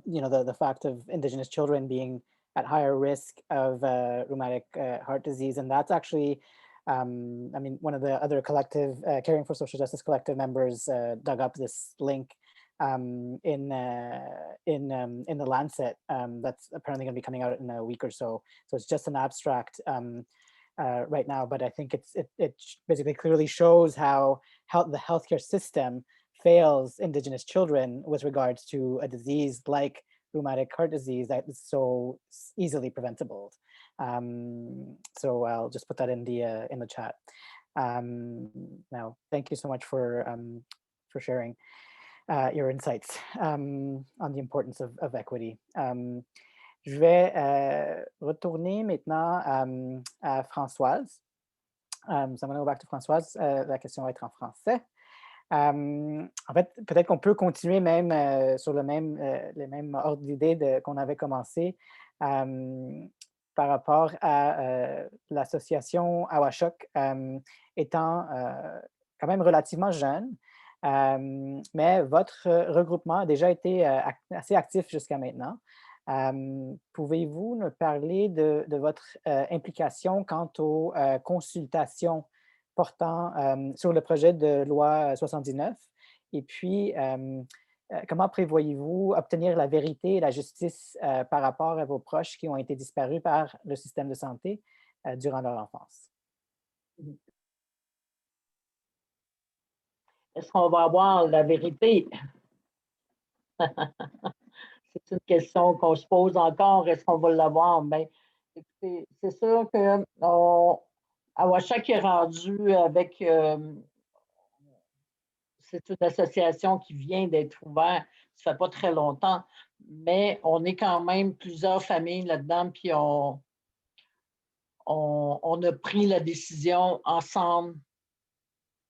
the fact of Indigenous children being at higher risk of rheumatic heart disease, and that's actually, one of the other collective Caring for Social Justice collective members dug up this link in the Lancet. That's apparently going to be coming out in a week or so. So it's just an abstract right now, but I think it basically clearly shows how the healthcare system fails Indigenous children with regards to a disease like rheumatic heart disease that is so easily preventable. So I'll just put that in the chat. Now, thank you so much for sharing your insights on the importance of equity. Je vais retourner maintenant à Françoise. So I'm going to go back to Françoise. La question va être en français. En fait, peut-être qu'on peut continuer même sur le même ordre d'idée qu'on avait commencé par rapport à l'association Awashok étant quand même relativement jeune, mais votre regroupement a déjà été assez actif jusqu'à maintenant. Pouvez-vous nous parler de votre implication quant aux consultations portant sur le projet de loi 79? Et puis, comment prévoyez-vous obtenir la vérité et la justice par rapport à vos proches qui ont été disparus par le système de santé durant leur enfance? Est-ce qu'on va avoir la vérité? C'est une question qu'on se pose encore. Est-ce qu'on va l'avoir? Bien, c'est sûr que Awashok est rendu avec... c'est une association qui vient d'être ouverte. Ça ne fait pas très longtemps, mais on est quand même plusieurs familles là-dedans, puis on a pris la décision ensemble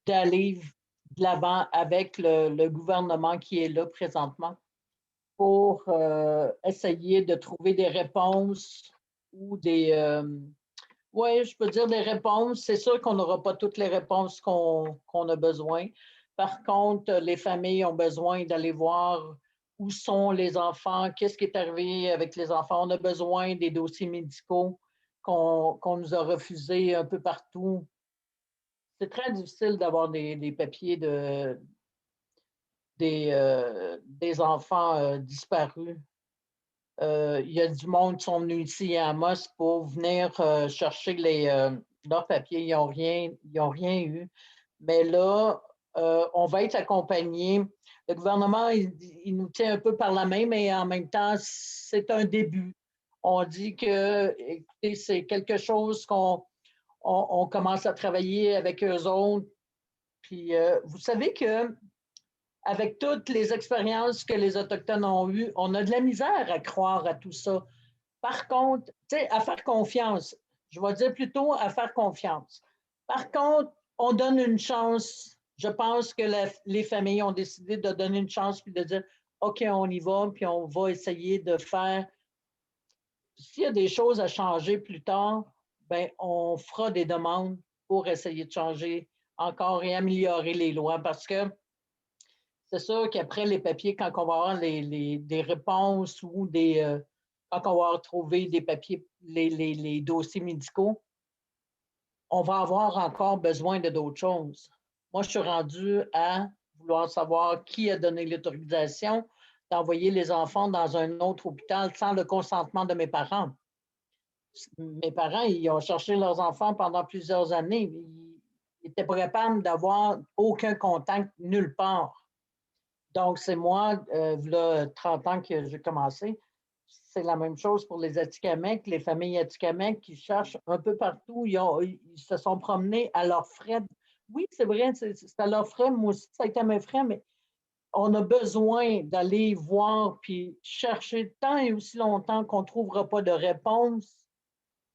d'aller de l'avant avec le gouvernement qui est là présentement pour essayer de trouver des réponses ou des... oui, je peux dire des réponses. C'est sûr qu'on n'aura pas toutes les réponses qu'on a besoin. Par contre, les familles ont besoin d'aller voir où sont les enfants, qu'est-ce qui est arrivé avec les enfants. On a besoin des dossiers médicaux qu'on nous a refusés un peu partout. C'est très difficile d'avoir des papiers des enfants disparus. Il y a du monde qui sont venus ici à Amos pour venir chercher leurs papiers. Ils n'ont rien eu. Mais là, on va être accompagnés. Le gouvernement, il nous tient un peu par la main, mais en même temps, c'est un début. On dit que, écoutez, c'est quelque chose qu'on commence à travailler avec eux autres. Puis, vous savez que avec toutes les expériences que les Autochtones ont eues, on a de la misère à croire à tout ça. Par contre, tu sais, à faire confiance. Je vais dire plutôt à faire confiance. Par contre, on donne une chance. Je pense que les familles ont décidé de donner une chance puis de dire OK, on y va, puis on va essayer de faire. S'il y a des choses à changer plus tard, bien, on fera des demandes pour essayer de changer encore et améliorer les lois parce que c'est sûr qu'après les papiers, quand on va avoir des réponses ou quand on va retrouver des papiers, les dossiers médicaux, on va avoir encore besoin de d'autres choses. Moi, je suis rendue à vouloir savoir qui a donné l'autorisation d'envoyer les enfants dans un autre hôpital sans le consentement de mes parents. Mes parents, ils ont cherché leurs enfants pendant plusieurs années. Ils n'étaient pas capables d'avoir aucun contact nulle part. Donc, c'est moi, il y a 30 ans que j'ai commencé. c'est la même chose pour les Atikamekw, les familles Atikamekw qui cherchent un peu partout. Ils se sont promenés à leurs frais. Oui, c'est vrai, c'est à leurs frais. Moi aussi, ça a été à mes frais, mais on a besoin d'aller voir puis chercher tant et aussi longtemps qu'on ne trouvera pas de réponse.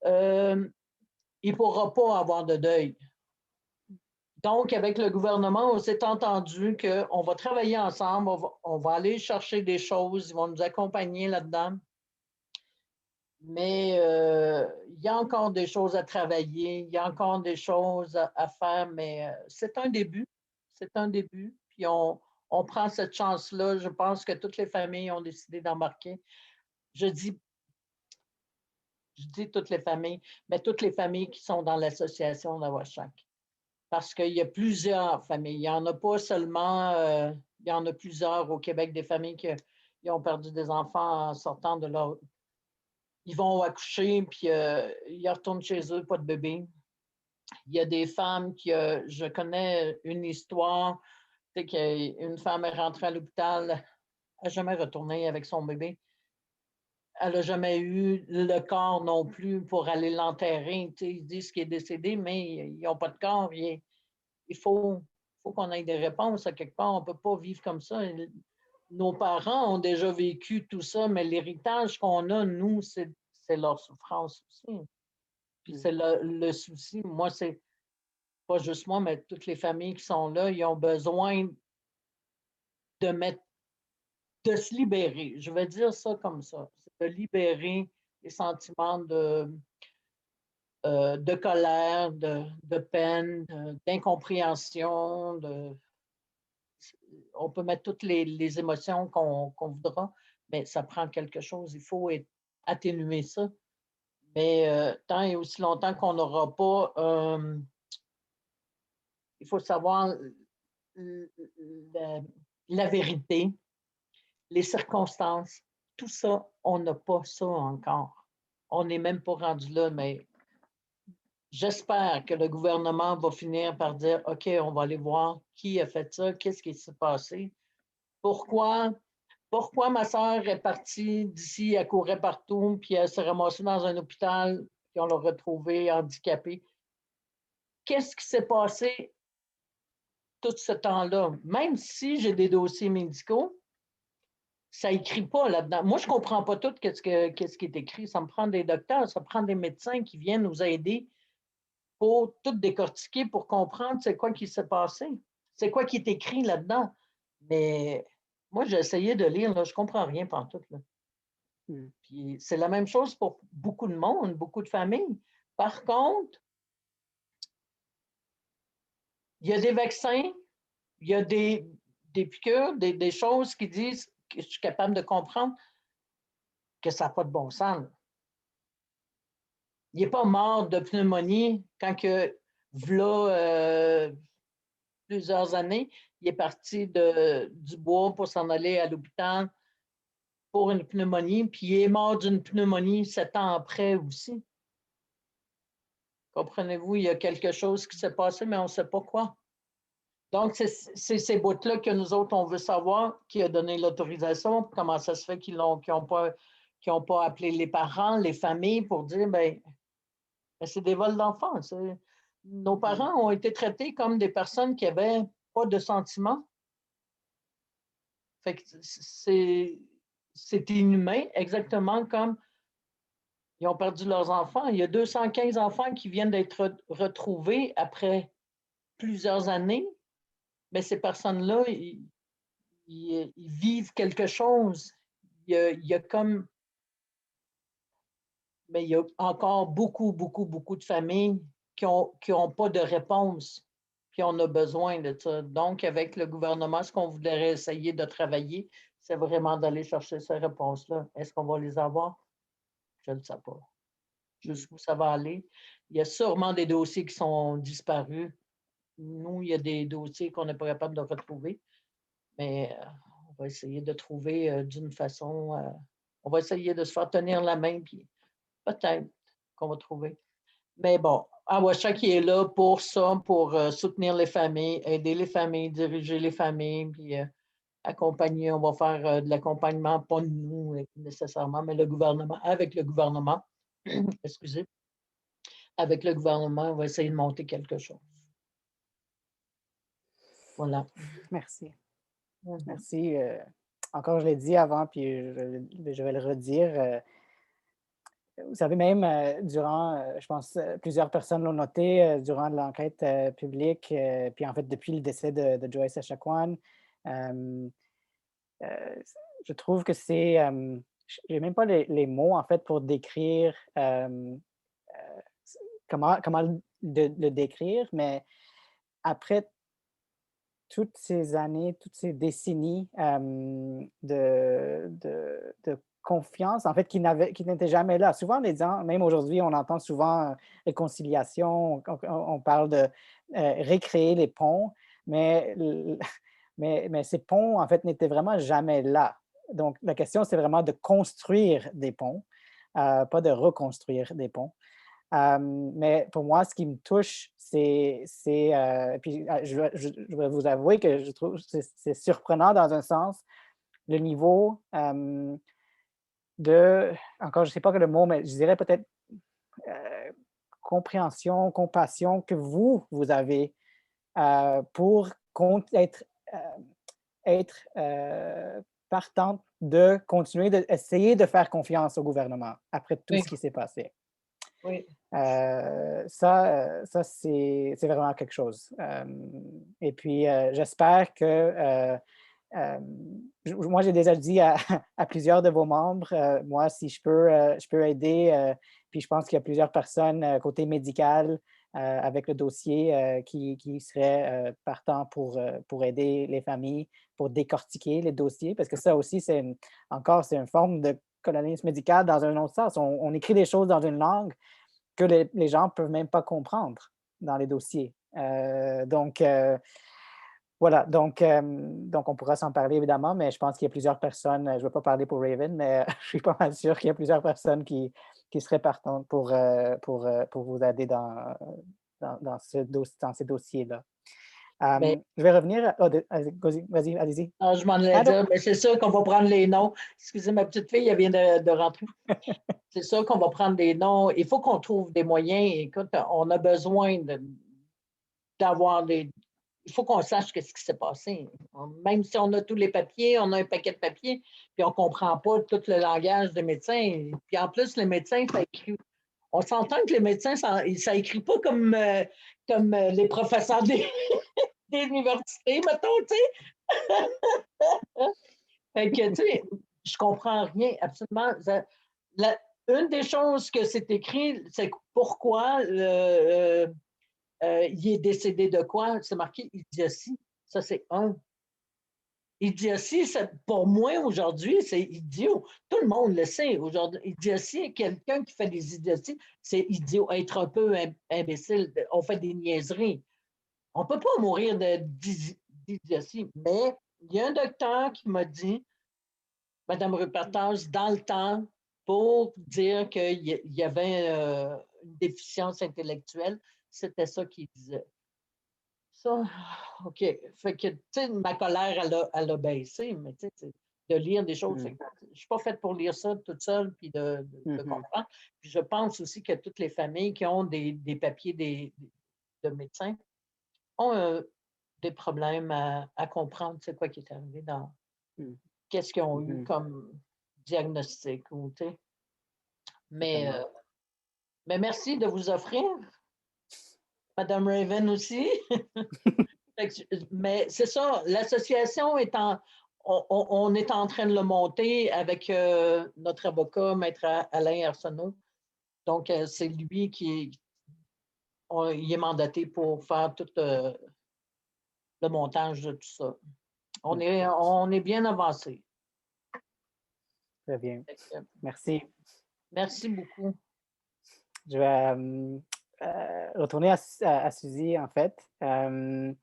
Il ne pourra pas avoir de deuil. Donc, avec le gouvernement, on s'est entendu qu'on va travailler ensemble, on va aller chercher des choses, ils vont nous accompagner là-dedans. Mais il y a encore des choses à travailler, il y a encore des choses à faire, mais c'est un début. C'est un début. Puis on prend cette chance-là. Je pense que toutes les familles ont décidé d'embarquer. Je dis toutes les familles, mais toutes les familles qui sont dans l'association d'Awashak. Parce qu'il y a plusieurs familles. Il n'y en a pas seulement, il y en a plusieurs au Québec, des familles qui ont perdu des enfants en sortant de leur... Ils vont accoucher, puis ils retournent chez eux, pas de bébé. Il y a des femmes qui... je connais une histoire, tu sais, qu'une femme est rentrée à l'hôpital, elle n'a jamais retourné avec son bébé. Elle n'a jamais eu le corps non plus pour aller l'enterrer. Tu sais, ils disent qu'il est décédé, mais ils n'ont pas de corps. Il faut qu'on ait des réponses à quelque part. On ne peut pas vivre comme ça. Nos parents ont déjà vécu tout ça, mais l'héritage qu'on a, nous, c'est leur souffrance aussi. Puis c'est le souci. Moi, c'est pas juste moi, mais toutes les familles qui sont là, ils ont besoin de se libérer. Je vais dire ça comme ça. C'est de libérer les sentiments de colère, de peine, d'incompréhension. On peut mettre toutes les émotions qu'on voudra, mais ça prend quelque chose. Il faut atténuer ça. Mais tant et aussi longtemps qu'on n'aura pas... il faut savoir la vérité, les circonstances. Tout ça, on n'a pas ça encore. On n'est même pas rendu là, mais j'espère que le gouvernement va finir par dire, OK, on va aller voir qui a fait ça, qu'est-ce qui s'est passé, pourquoi ma soeur est partie d'ici, elle courait partout, puis elle s'est ramassée dans un hôpital, puis on l'a retrouvée handicapée. Qu'est-ce qui s'est passé tout ce temps-là? Même si j'ai des dossiers médicaux, ça n'écrit pas là-dedans. Moi, je ne comprends pas tout qu'est-ce qui est écrit. Ça me prend des docteurs, ça prend des médecins qui viennent nous aider pour tout décortiquer, pour comprendre c'est quoi qui s'est passé. C'est quoi qui est écrit là-dedans. Mais moi, j'ai essayé de lire, là, je ne comprends rien pantoute. Là. Puis c'est la même chose pour beaucoup de monde, beaucoup de familles. Par contre, il y a des vaccins, il y a des piqûres, des choses qui disent que je suis capable de comprendre que ça n'a pas de bon sens. Là. Il n'est pas mort de pneumonie quand que, v'là plusieurs années, il est parti du bois pour s'en aller à l'hôpital pour une pneumonie, puis il est mort d'une pneumonie 7 ans après aussi. Comprenez-vous, il y a quelque chose qui s'est passé, mais on ne sait pas quoi. Donc, c'est ces bouts-là que nous autres, on veut savoir qui a donné l'autorisation, comment ça se fait qu'ils n'ont pas appelé les parents, les familles pour dire, ben c'est des vols d'enfants. Nos parents ont été traités comme des personnes qui n'avaient pas de sentiments. Fait que c'est inhumain, exactement comme ils ont perdu leurs enfants. Il y a 215 enfants qui viennent d'être retrouvés après plusieurs années, mais ces personnes-là, ils vivent quelque chose. Il y a comme... Mais il y a encore beaucoup, beaucoup, beaucoup de familles qui ont pas de réponse, puis on a besoin de ça. Donc, avec le gouvernement, ce qu'on voudrait essayer de travailler, c'est vraiment d'aller chercher ces réponses-là. Est-ce qu'on va les avoir? Je ne sais pas. Jusqu'où ça va aller? Il y a sûrement des dossiers qui sont disparus. Nous, il y a des dossiers qu'on n'est pas capable de retrouver, mais on va essayer de trouver d'une façon... on va essayer de se faire tenir la main, puis peut-être qu'on va trouver. Mais bon, Awashak qui est là pour ça, pour soutenir les familles, aider les familles, diriger les familles, puis accompagner, on va faire de l'accompagnement, pas nous nécessairement, mais le gouvernement, avec le gouvernement, excusez, avec le gouvernement, on va essayer de monter quelque chose. Voilà. Merci. Mhm. Merci. Encore, je l'ai dit avant, puis je vais le redire. Vous savez, même durant, je pense, plusieurs personnes l'ont noté durant l'enquête publique, puis en fait, depuis le décès de Joyce Echaquan, euh, je trouve que c'est, j'ai même pas les mots, en fait, pour décrire comment le décrire, mais après toutes ces années, toutes ces décennies de confiance, en fait, qui n'étaient jamais là. Souvent, les gens, même aujourd'hui, on entend souvent réconciliation, on parle de récréer les ponts, mais, mais ces ponts, en fait, n'étaient vraiment jamais là. Donc, la question, c'est vraiment de construire des ponts, pas de reconstruire des ponts. Mais pour moi, ce qui me touche, puis je vais vous avouer que je trouve que c'est surprenant dans un sens, le niveau encore je ne sais pas le mot, mais je dirais peut-être euh, compréhension, compassion que vous avez pour être partante de continuer d'essayer de faire confiance au gouvernement après tout Oui. ce qui s'est passé. Oui. Ça, c'est vraiment quelque chose. Et puis, j'espère que, moi, j'ai déjà dit à plusieurs de vos membres, moi, si je peux aider, puis je pense qu'il y a plusieurs personnes côté médical avec le dossier qui seraient partants pour aider les familles, pour décortiquer les dossiers, parce que ça aussi, c'est une forme de colonialisme médical dans un autre sens. On écrit des choses dans une langue que les gens ne peuvent même pas comprendre dans les dossiers. Voilà, donc on pourra s'en parler évidemment, mais je pense qu'il y a plusieurs personnes, je ne veux pas parler pour Raven, mais je suis pas mal sûr qu'il y a plusieurs personnes qui seraient partantes pour vous aider dans ces dossiers-là. Ben, Je vais revenir. Vas-y, allez-y. je m'en allais dire, mais c'est sûr qu'on va prendre les noms. Excusez, ma petite fille, elle vient de rentrer. C'est sûr qu'on va prendre des noms. Il faut qu'on trouve des moyens. Écoute, on a besoin d'avoir des. Il faut qu'on sache ce qui s'est passé. Même si on a tous les papiers, on a un paquet de papiers, puis on ne comprend pas tout le langage des médecins. Puis en plus, les médecins, ça écrit. On s'entend que les médecins, ça écrit pas comme les professeurs des universités, mettons, tu sais. Fait que, tu sais, je comprends rien, absolument. Une des choses que c'est écrit, c'est pourquoi il est décédé de quoi? C'est marqué idiotie. Ça, c'est un. Idiotie, pour moi, aujourd'hui, c'est idiot. Tout le monde le sait. Aujourd'hui, idiotie, quelqu'un qui fait des idioties, c'est idiot. Être un peu imbécile, on fait des niaiseries. On ne peut pas mourir d'idiotie. Mais il y a un docteur qui m'a dit, Mme Rupertage, dans le temps, pour dire qu'il y avait une déficience intellectuelle, c'était ça qu'il disait. Ça, OK. Fait que, tu sais, ma colère, elle a baissé, mais tu sais, de lire des choses. Je ne suis pas faite pour lire ça toute seule puis de comprendre. Puis je pense aussi que toutes les familles qui ont des papiers de médecins ont des problèmes à comprendre c'est quoi qui est arrivé dans. Qu'est-ce qu'ils ont eu comme diagnostic. Mais merci de vous offrir. Madame Raven aussi. Mais c'est ça, l'association on est en train de le monter avec notre avocat, Maître Alain Arsenault. Donc, c'est lui il est mandaté pour faire tout le montage de tout ça. On est bien avancé. Très bien. Merci. Merci beaucoup. Je vais retourner à Suzy, en fait. En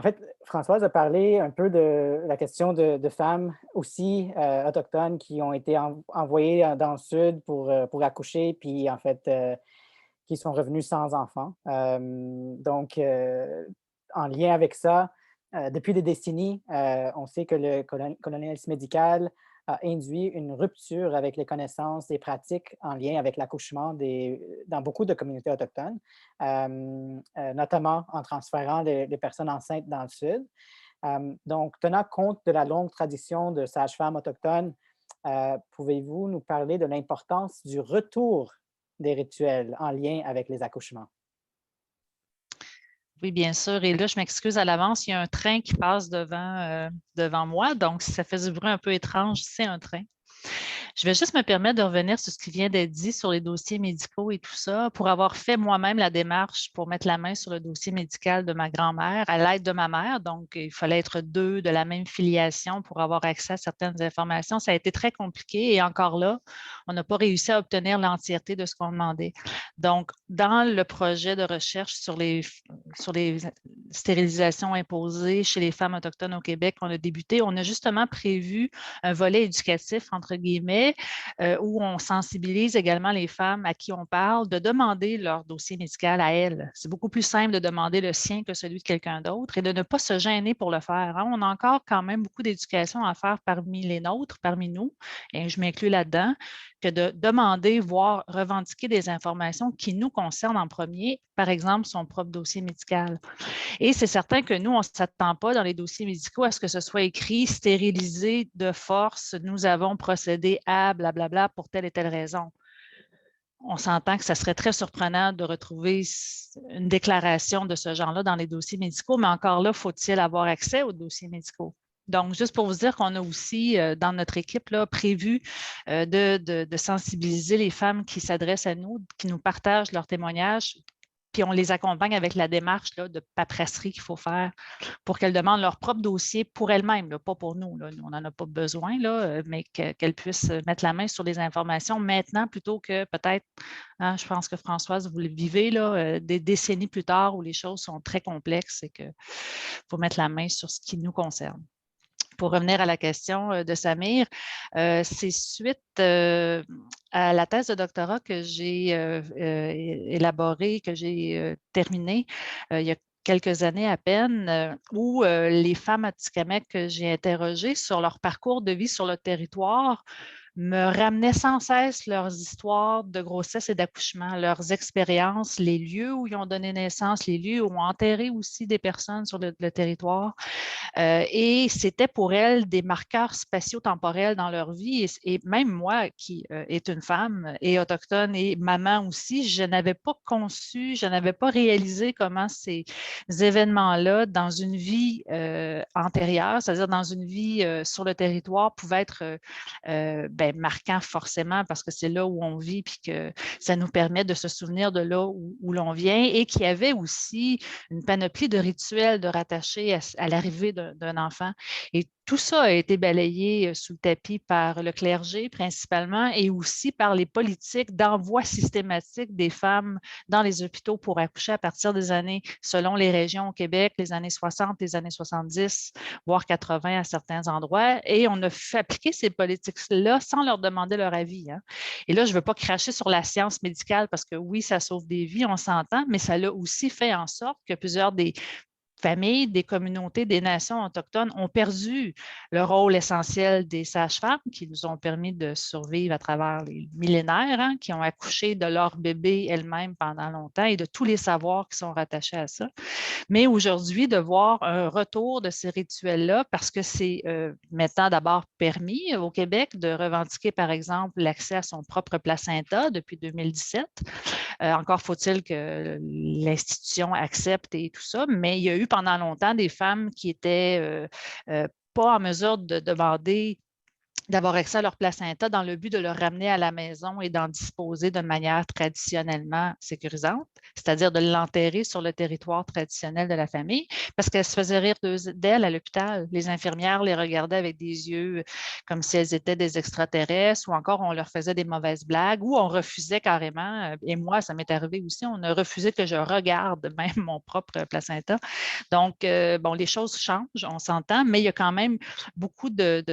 fait, Françoise a parlé un peu de la question de femmes aussi autochtones qui ont été envoyées dans le sud pour accoucher, puis en fait, qui sont revenues sans enfants. Donc, en lien avec ça, Depuis des décennies, on sait que le colonialisme médical a induit une rupture avec les connaissances et pratiques en lien avec l'accouchement dans beaucoup de communautés autochtones, notamment en transférant les personnes enceintes dans le Sud. Donc, tenant compte de la longue tradition de sages-femmes autochtones, pouvez-vous nous parler de l'importance du retour des rituels en lien avec les accouchements? Oui, bien sûr. Et là, je m'excuse à l'avance, il y a un train qui passe devant moi. Donc, si ça fait du bruit un peu étrange, c'est un train. Je vais juste me permettre de revenir sur ce qui vient d'être dit sur les dossiers médicaux et tout ça. Pour avoir fait moi-même la démarche pour mettre la main sur le dossier médical de ma grand-mère à l'aide de ma mère, donc il fallait être 2 de la même filiation pour avoir accès à certaines informations. Ça a été très compliqué et encore là, on n'a pas réussi à obtenir l'entièreté de ce qu'on demandait. Donc, dans le projet de recherche sur les stérilisations imposées chez les femmes autochtones au Québec qu'on a débuté, on a justement prévu un volet éducatif, entre guillemets, où on sensibilise également les femmes à qui on parle de demander leur dossier médical à elles. C'est beaucoup plus simple de demander le sien que celui de quelqu'un d'autre et de ne pas se gêner pour le faire. Hein. On a encore quand même beaucoup d'éducation à faire parmi les nôtres, parmi nous, et je m'inclus là-dedans, que de demander, voire revendiquer des informations qui nous concernent en premier, par exemple son propre dossier médical. Et c'est certain que nous, on ne s'attend pas dans les dossiers médicaux à ce que ce soit écrit stérilisé de force, nous avons procédé à blablabla pour telle et telle raison. On s'entend que ça serait très surprenant de retrouver une déclaration de ce genre-là dans les dossiers médicaux, mais encore là, faut-il avoir accès aux dossiers médicaux? Donc, juste pour vous dire qu'on a aussi, dans notre équipe, là, prévu de sensibiliser les femmes qui s'adressent à nous, qui nous partagent leurs témoignages, puis on les accompagne avec la démarche là, de paperasserie qu'il faut faire pour qu'elles demandent leur propre dossier pour elles-mêmes, là, pas pour nous. Là. Nous, on n'en a pas besoin, là, mais qu'elles puissent mettre la main sur les informations maintenant plutôt que peut-être, hein, je pense que Françoise, vous le vivez, là, des décennies plus tard où les choses sont très complexes et qu'il faut mettre la main sur ce qui nous concerne. Pour revenir à la question de Samir, c'est suite à la thèse de doctorat que j'ai élaborée, que j'ai terminée il y a quelques années à peine, où les femmes atikamekw que j'ai interrogées sur leur parcours de vie sur le territoire me ramenaient sans cesse leurs histoires de grossesse et d'accouchement, leurs expériences, les lieux où ils ont donné naissance, les lieux où ont enterré aussi des personnes sur le territoire. Et c'était pour elles des marqueurs spatio-temporels dans leur vie. Et même moi, qui est une femme et autochtone et maman aussi, je n'avais pas conçu, je n'avais pas réalisé comment ces événements-là, dans une vie antérieure, c'est-à-dire dans une vie sur le territoire, pouvaient être marquants forcément parce que c'est là où on vit puis que ça nous permet de se souvenir de là où l'on vient et qu'il y avait aussi une panoplie de rituels de rattacher à l'arrivée d'un enfant. Et tout ça a été balayé sous le tapis par le clergé principalement et aussi par les politiques d'envoi systématique des femmes dans les hôpitaux pour accoucher à partir des années, selon les régions au Québec, les années 60, les années 70, voire 80 à certains endroits. Et on a fait appliquer ces politiques-là sans leur demander leur avis. Hein. Et là, je ne veux pas cracher sur la science médicale parce que oui, ça sauve des vies, on s'entend, mais ça l'a aussi fait en sorte que plusieurs des familles, des communautés, des nations autochtones ont perdu le rôle essentiel des sages-femmes qui nous ont permis de survivre à travers les millénaires, hein, qui ont accouché de leur bébé elles-mêmes pendant longtemps et de tous les savoirs qui sont rattachés à ça. Mais aujourd'hui, de voir un retour de ces rituels-là, parce que c'est maintenant d'abord permis au Québec de revendiquer, par exemple, l'accès à son propre placenta depuis 2017. Encore faut-il que l'institution accepte et tout ça, mais il y a eu pendant longtemps des femmes qui étaient pas en mesure de demander d'avoir accès à leur placenta dans le but de le ramener à la maison et d'en disposer de manière traditionnellement sécurisante, c'est-à-dire de l'enterrer sur le territoire traditionnel de la famille, parce qu'elles se faisaient rire d'elles à l'hôpital. Les infirmières les regardaient avec des yeux comme si elles étaient des extraterrestres, ou encore on leur faisait des mauvaises blagues, ou on refusait carrément, et moi, ça m'est arrivé aussi, on a refusé que je regarde même mon propre placenta. Donc, bon, les choses changent, on s'entend, mais il y a quand même beaucoup de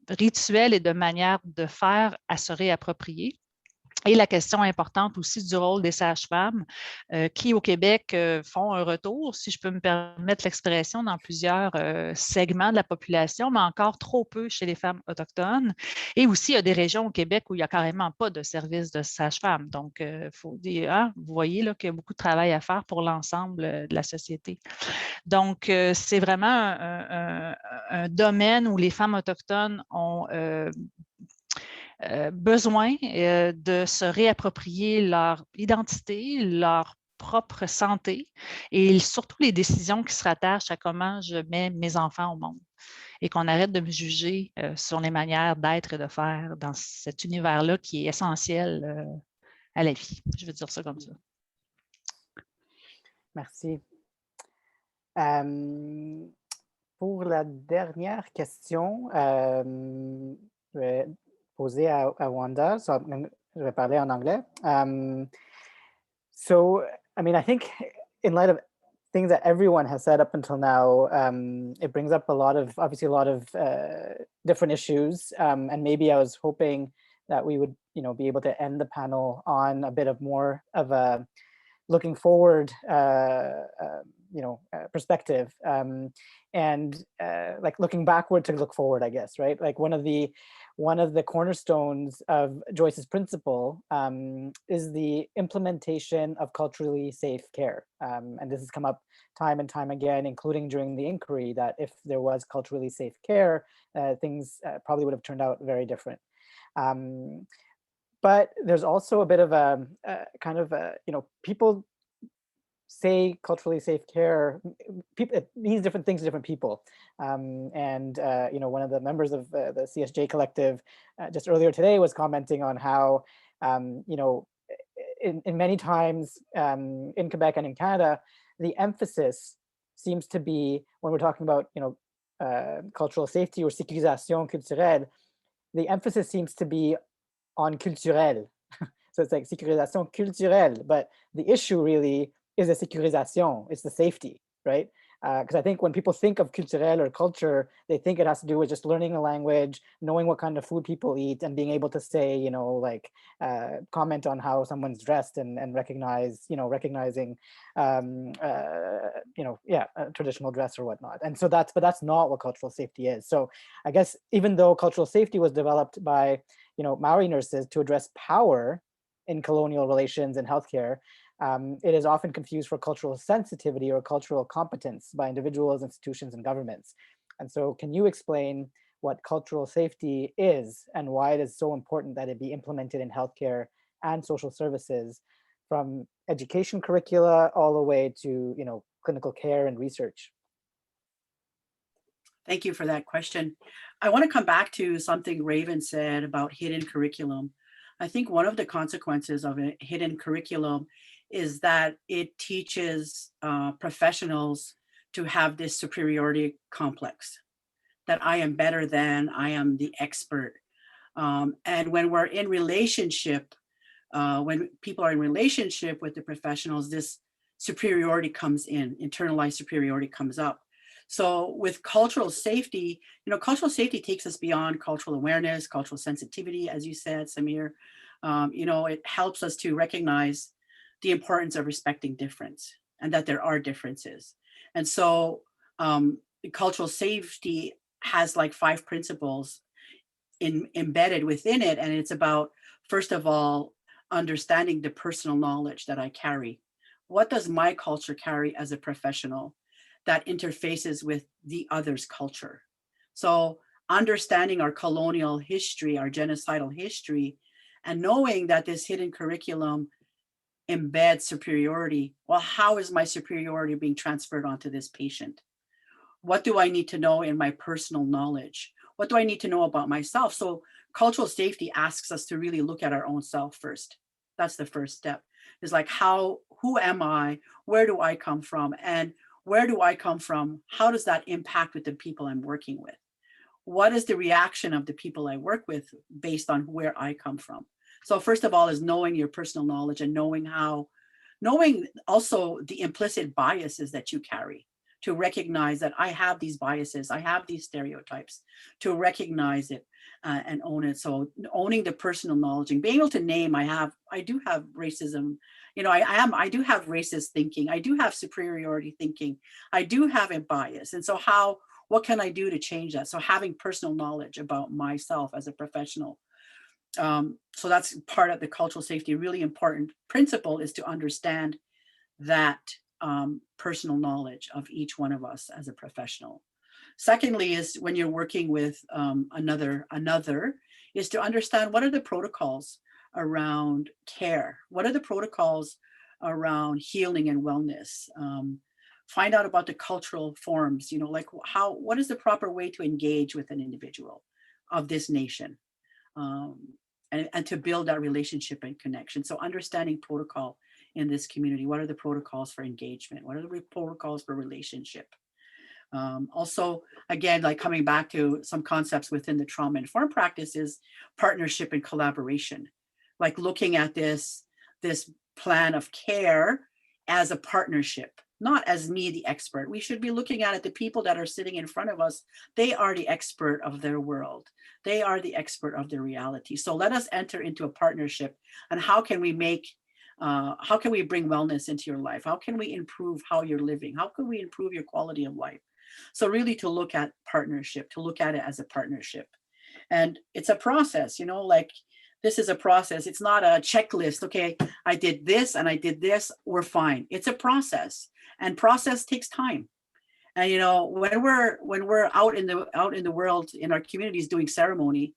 rituels et de manières de faire à se réapproprier. Et la question importante aussi du rôle des sages-femmes qui, au Québec, font un retour, si je peux me permettre l'expression, dans plusieurs segments de la population, mais encore trop peu chez les femmes autochtones. Et aussi, il y a des régions au Québec où il n'y a carrément pas de service de sages-femmes. Donc, faut dire, hein, vous voyez là, qu'il y a beaucoup de travail à faire pour l'ensemble de la société. Donc, c'est vraiment un domaine où les femmes autochtones ont besoin de se réapproprier leur identité, leur propre santé et surtout les décisions qui se rattachent à comment je mets mes enfants au monde et qu'on arrête de me juger sur les manières d'être et de faire dans cet univers-là qui est essentiel à la vie. Je vais dire ça comme ça. Merci. Pour la dernière question, je vais poser à Wanda. Je vais parler en anglais. So, I mean, I think in light of things that everyone has said up until now, it brings up obviously a lot of different issues. And maybe I was hoping that we would, be able to end the panel on a bit of more of a looking forward, perspective, and like looking backward to look forward, I guess, right? Like one of the cornerstones of Joyce's principle is the implementation of culturally safe care, and this has come up time and time again, including during the inquiry, that if there was culturally safe care, things probably would have turned out very different. But there's also a bit of a kind of people say culturally safe care, it means different things to different people. And one of the members of the CSJ collective just earlier today was commenting on how, in many times in Quebec and in Canada, the emphasis seems to be, when we're talking about, cultural safety or sécurisation culturelle, the emphasis seems to be on culturel. So it's like sécurisation culturelle, but the issue really is the sécurisation, it's the safety, right? Because I think when people think of culturel or culture, they think it has to do with just learning a language, knowing what kind of food people eat, and being able to say, comment on how someone's dressed and recognizing, traditional dress or whatnot. And so but that's not what cultural safety is. So I guess even though cultural safety was developed by, Maori nurses to address power in colonial relations and healthcare, it is often confused for cultural sensitivity or cultural competence by individuals, institutions, and governments. And so can you explain what cultural safety is and why it is so important that it be implemented in healthcare and social services, from education curricula all the way to, clinical care and research? Thank you for that question. I want to come back to something Raven said about hidden curriculum. I think one of the consequences of a hidden curriculum is that it teaches professionals to have this superiority complex, that I am better than, I am the expert. And when we're in relationship, when people are in relationship with the professionals, this superiority comes in, internalized superiority comes up. So with cultural safety, cultural safety takes us beyond cultural awareness, cultural sensitivity, as you said, Samir. It helps us to recognize the importance of respecting difference and that there are differences. And so cultural safety has like 5 principles embedded within it. And it's about, first of all, understanding the personal knowledge that I carry. What does my culture carry as a professional that interfaces with the other's culture? So understanding our colonial history, our genocidal history, and knowing that this hidden curriculum embeds superiority. Well, how is my superiority being transferred onto this patient? What do I need to know in my personal knowledge? What do I need to know about myself? So cultural safety asks us to really look at our own self first. That's the first step. Is like, who am I? Where do I come from? And where do I come from? How does that impact with the people I'm working with? What is the reaction of the people I work with based on where I come from? So first of all is knowing your personal knowledge and knowing also the implicit biases that you carry. to recognize that I have these biases, I have these stereotypes, to recognize it and own it. So owning the personal knowledge and being able to name, I do have racism. You know, I do have racist thinking. I do have superiority thinking. I do have a bias. And so what can I do to change that? So having personal knowledge about myself as a professional. So that's part of the cultural safety. Really important principle is to understand that personal knowledge of each one of us as a professional. Secondly, is when you're working with another, is to understand what are the protocols around care? What are the protocols around healing and wellness? Find out about the cultural forms, you know, like what is the proper way to engage with an individual of this nation? And to build that relationship and connection. So understanding protocol in this community. What are the protocols for engagement? What are the protocols for relationship? Also, again, like coming back to some concepts within the trauma-informed practice is partnership and collaboration. Like looking at this plan of care as a partnership, not as me, the expert. We should be looking at it, the people that are sitting in front of us, they are the expert of their world. They are the expert of their reality. So let us enter into a partnership. And how can we bring wellness into your life? How can we improve how you're living? How can we improve your quality of life? So really to look at partnership, to look at it as a partnership. And it's a process, you know, like this is a process. It's not a checklist. Okay, I did this and I did this, we're fine. It's a process, and process takes time. And you know, when we're out in the world, in our communities doing ceremony,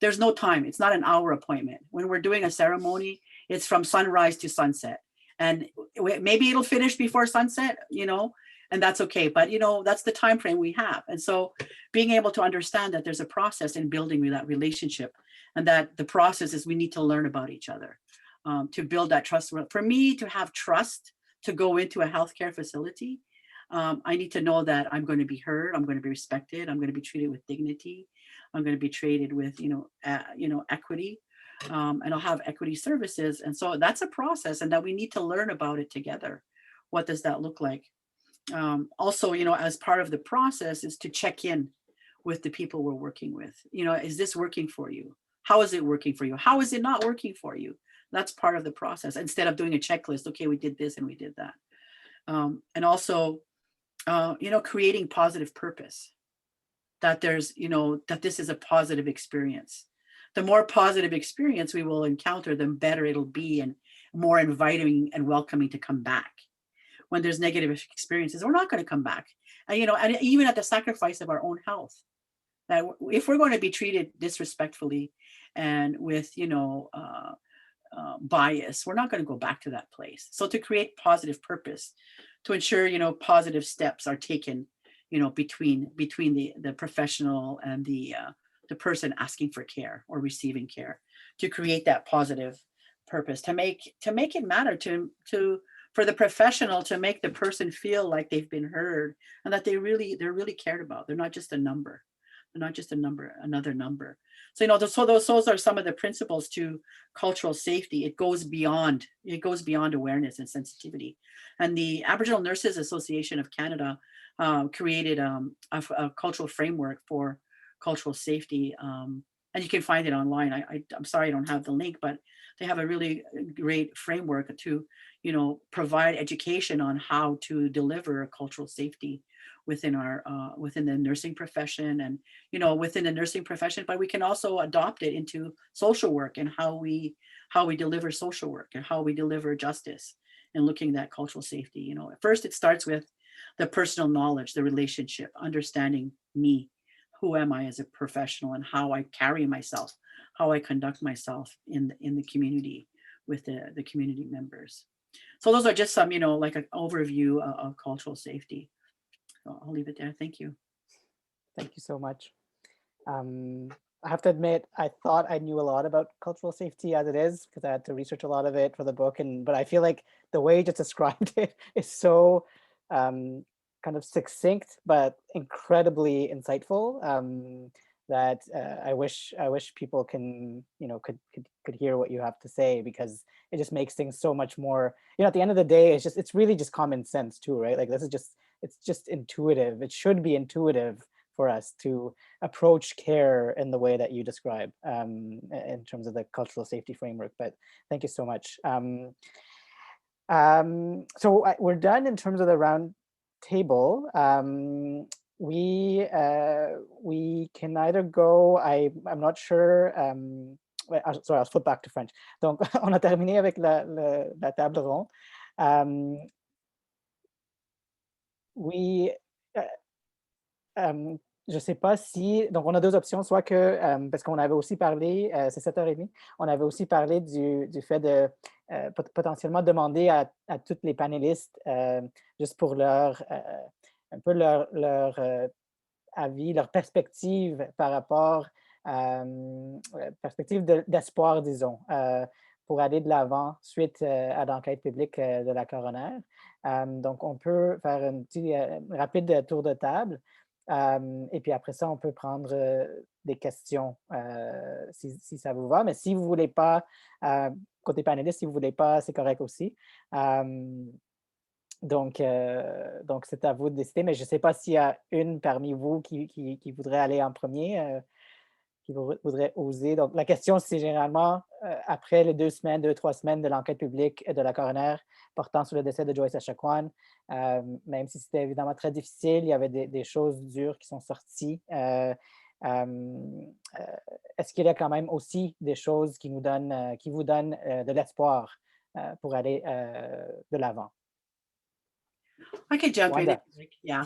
there's no time. It's not an hour appointment. When we're doing a ceremony, it's from sunrise to sunset. And maybe it'll finish before sunset, you know, and that's okay. But you know, that's the time frame we have. And so being able to understand that there's a process in building that relationship, and that the process is we need to learn about each other to build that trust. For me to have trust to go into a healthcare facility, I need to know that I'm going to be heard, I'm going to be respected, I'm going to be treated with dignity, I'm going to be treated with, equity, and I'll have equity services. And so that's a process, and that we need to learn about it together. What does that look like? Also, you know, as part of the process is to check in with the people we're working with. You know, is this working for you? How is it working for you? How is it not working for you? That's part of the process, instead of doing a checklist. Okay, we did this and we did that. And also, creating positive purpose, that there's, that this is a positive experience. The more positive experience we will encounter, the better it'll be, and more inviting and welcoming to come back. When there's negative experiences, we're not going to come back. And, and even at the sacrifice of our own health, that if we're going to be treated disrespectfully and with, bias, we're not going to go back to that place. So to create positive purpose, to ensure, positive steps are taken, between the professional and the person asking for care or receiving care, to create that positive purpose, to make it matter, for the professional, to make the person feel like they've been heard, and that they're really cared about. They're not just a number. They're not just another number. So, those are some of the principles to cultural safety. It goes beyond awareness and sensitivity. And the Aboriginal Nurses Association of Canada created a cultural framework for cultural safety. And you can find it online. I'm sorry I don't have the link, but they have a really great framework to, provide education on how to deliver cultural safety within the nursing profession, and within the nursing profession. But we can also adopt it into social work, and how we deliver social work and how we deliver justice, and looking at cultural safety. First it starts with the personal knowledge, the relationship, understanding me. Who am I as a professional, and how I carry myself, how I conduct myself in the community with the community members. So those are just some, like an overview of cultural safety. So I'll leave it there. Thank you. Thank you so much. I have to admit, I thought I knew a lot about cultural safety as it is, because I had to research a lot of it for the book. But I feel like the way you just described it is so kind of succinct, but incredibly insightful, that I wish people can, could hear what you have to say, because it just makes things so much more, at the end of the day, it's really just common sense too, right? Like, this is just it's just intuitive. It should be intuitive for us to approach care in the way that you describe in terms of the cultural safety framework. But thank you so much. We're done in terms of the round table. We can either go, I'm not sure, sorry, I'll flip back to French. Donc, on a terminé avec la table ronde. Je ne sais pas si, donc on a deux options, soit que, parce qu'on avait aussi parlé, c'est 7h30, on avait aussi parlé du fait de potentiellement demander à tous les panélistes, juste pour un peu leur avis, leur perspective par rapport perspective d'espoir, disons, pour aller de l'avant suite à l'enquête publique de la coroner. Donc, on peut faire un petit rapide tour de table. Et puis après ça, on peut prendre des questions si ça vous va. Mais si vous ne voulez pas, côté panéliste, si vous ne voulez pas, c'est correct aussi. Donc, c'est à vous de décider. Mais je ne sais pas s'il y a une parmi vous qui voudrait aller en premier, qui voudrait oser. Donc, la question, c'est généralement, après les 2-3 semaines de l'enquête publique de la coroner portant sur le décès de Joyce Echaquan, même si c'était évidemment très difficile, il y avait des choses dures qui sont sorties. Est-ce qu'il y a quand même aussi des choses qui vous donnent de l'espoir pour aller de l'avant? I could jump in. Yeah.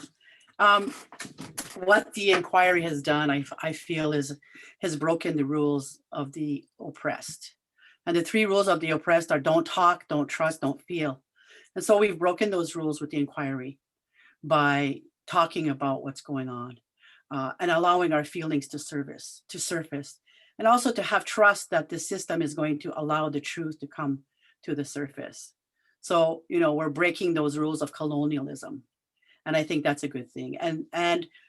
What the inquiry has done, I feel, has broken the rules of the oppressed. And the 3 rules of the oppressed are don't talk, don't trust, don't feel. And so we've broken those rules with the inquiry by talking about what's going on and allowing our feelings to surface, and also to have trust that the system is going to allow the truth to come to the surface. So, we're breaking those rules of colonialism. And I think that's a good thing. And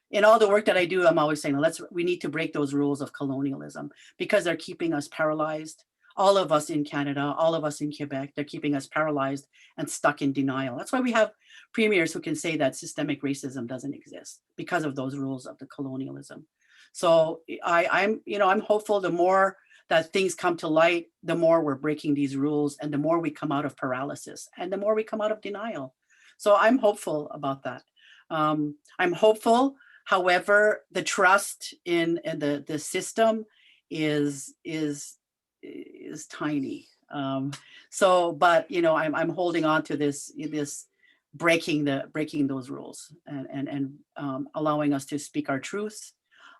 in all the work that I do, I'm always saying, we need to break those rules of colonialism because they're keeping us paralyzed. All of us in Canada, all of us in Quebec, they're keeping us paralyzed and stuck in denial. That's why we have premiers who can say that systemic racism doesn't exist because of those rules of the colonialism. So I'm hopeful the more that things come to light, the more we're breaking these rules and the more we come out of paralysis and the more we come out of denial. So I'm hopeful about that. I'm hopeful, however, the trust in the system is tiny. But I'm holding on to this breaking those rules and allowing us to speak our truths,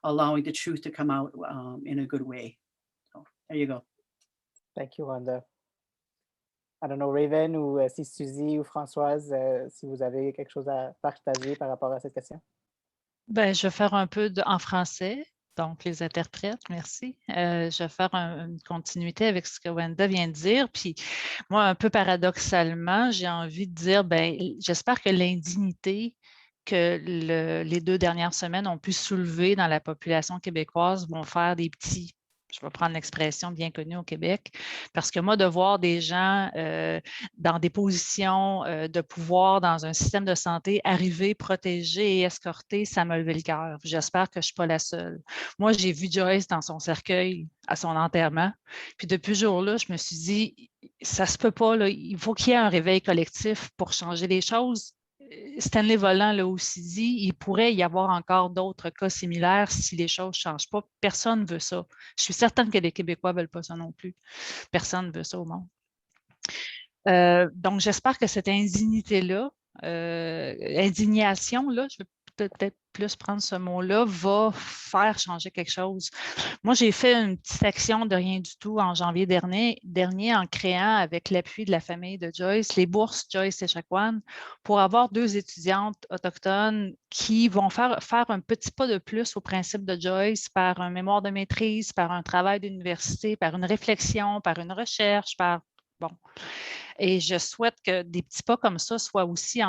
allowing the truth to come out in a good way. So there you go. Thank you, Wanda. I don't know, Raven, ou si Suzy ou Françoise, si vous avez quelque chose à partager par rapport à cette question. Ben, je vais faire un peu en français, donc les interprètes, merci. Je vais faire une continuité avec ce que Wanda vient de dire. Puis moi, un peu paradoxalement, j'ai envie de dire, j'espère que l'indignité que les 2 dernières semaines ont pu soulever dans la population québécoise vont faire des petits. Je vais prendre l'expression bien connue au Québec, parce que moi, de voir des gens dans des positions de pouvoir dans un système de santé arriver, protéger et escorter, ça m'a levé le cœur. J'espère que je ne suis pas la seule. Moi, j'ai vu Joyce dans son cercueil à son enterrement. Puis depuis ce jour-là, je me suis dit, ça ne se peut pas, là, il faut qu'il y ait un réveil collectif pour changer les choses. Stanley Volant l'a aussi dit, il pourrait y avoir encore d'autres cas similaires si les choses ne changent pas. Personne ne veut ça. Je suis certaine que les Québécois ne veulent pas ça non plus. Personne ne veut ça au monde. Donc, j'espère que cette indignité-là, indignation-là, je vais peut-être plus prendre ce mot-là, va faire changer quelque chose. Moi, j'ai fait une petite action de rien du tout en janvier dernier en créant, avec l'appui de la famille de Joyce, les bourses Joyce Echaquan pour avoir 2 étudiantes autochtones qui vont faire un petit pas de plus au principe de Joyce par un mémoire de maîtrise, par un travail d'université, par une réflexion, par une recherche, Bon. Et je souhaite que des petits pas comme ça soient aussi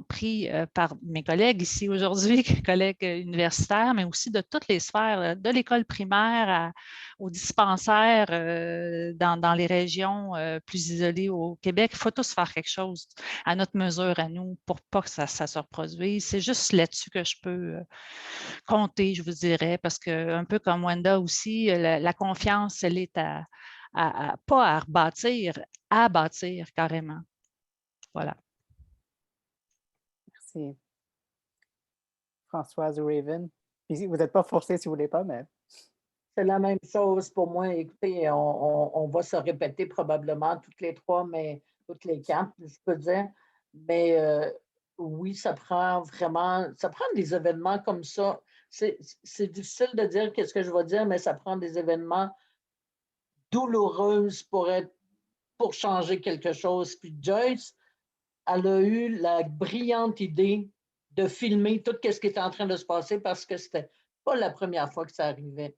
pris par mes collègues ici aujourd'hui, collègues universitaires, mais aussi de toutes les sphères, de l'école primaire aux dispensaires dans les régions plus isolées au Québec. Il faut tous faire quelque chose à notre mesure, à nous, pour pas que ça se reproduise. C'est juste là-dessus que je peux compter, je vous dirais, parce que un peu comme Wenda aussi, la confiance, elle est pas à rebâtir, à bâtir carrément. Voilà. Merci. Françoise ou Raven? Vous n'êtes pas forcés si vous ne voulez pas, mais... C'est la même chose pour moi. Écoutez, on va se répéter probablement toutes les trois, mais toutes les quatre, je peux dire. Mais oui, ça prend des événements comme ça. C'est difficile de dire qu'est-ce que je vais dire, mais ça prend des événements douloureux pour changer quelque chose. Puis Joyce, elle a eu la brillante idée de filmer tout ce qui était en train de se passer parce que c'était pas la première fois que ça arrivait.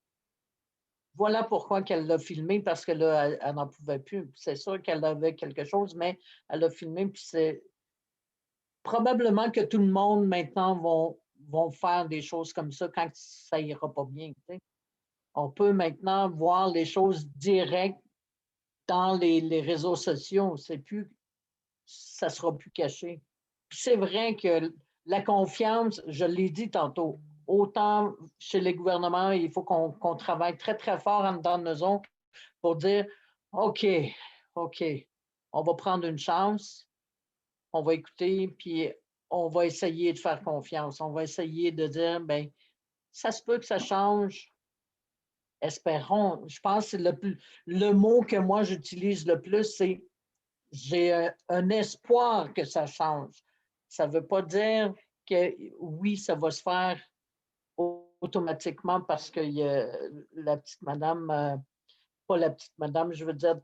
Voilà pourquoi qu'elle l'a filmé, parce que là, elle n'en pouvait plus. C'est sûr qu'elle avait quelque chose, mais elle l'a filmé, puis c'est probablement que tout le monde maintenant vont faire des choses comme ça quand ça ira pas bien. T'sais. On peut maintenant voir les choses directes dans les réseaux sociaux. Ça ne sera plus caché. Puis c'est vrai que la confiance, je l'ai dit tantôt, autant chez les gouvernements, il faut qu'on travaille très, très fort en dedans de nous autres pour dire, OK, on va prendre une chance, on va écouter, puis on va essayer de faire confiance. On va essayer de dire, bien, ça se peut que ça change. Espérons. Je pense que le mot que moi j'utilise le plus, c'est j'ai un espoir que ça change. Ça ne veut pas dire que oui, ça va se faire automatiquement parce que la petite madame, pas la petite madame, je veux dire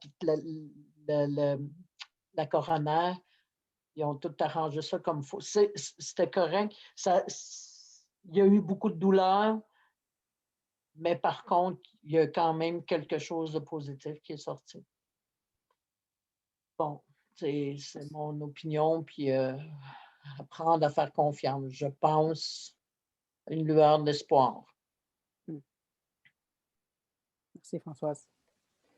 la coroner, ils ont tout arrangé ça comme il faut. C'était correct. Il y a eu beaucoup de douleur, mais par contre, il y a quand même quelque chose de positif qui est sorti. Bon, c'est mon opinion, puis apprendre à faire confiance. Je pense une lueur d'espoir. Merci, Françoise.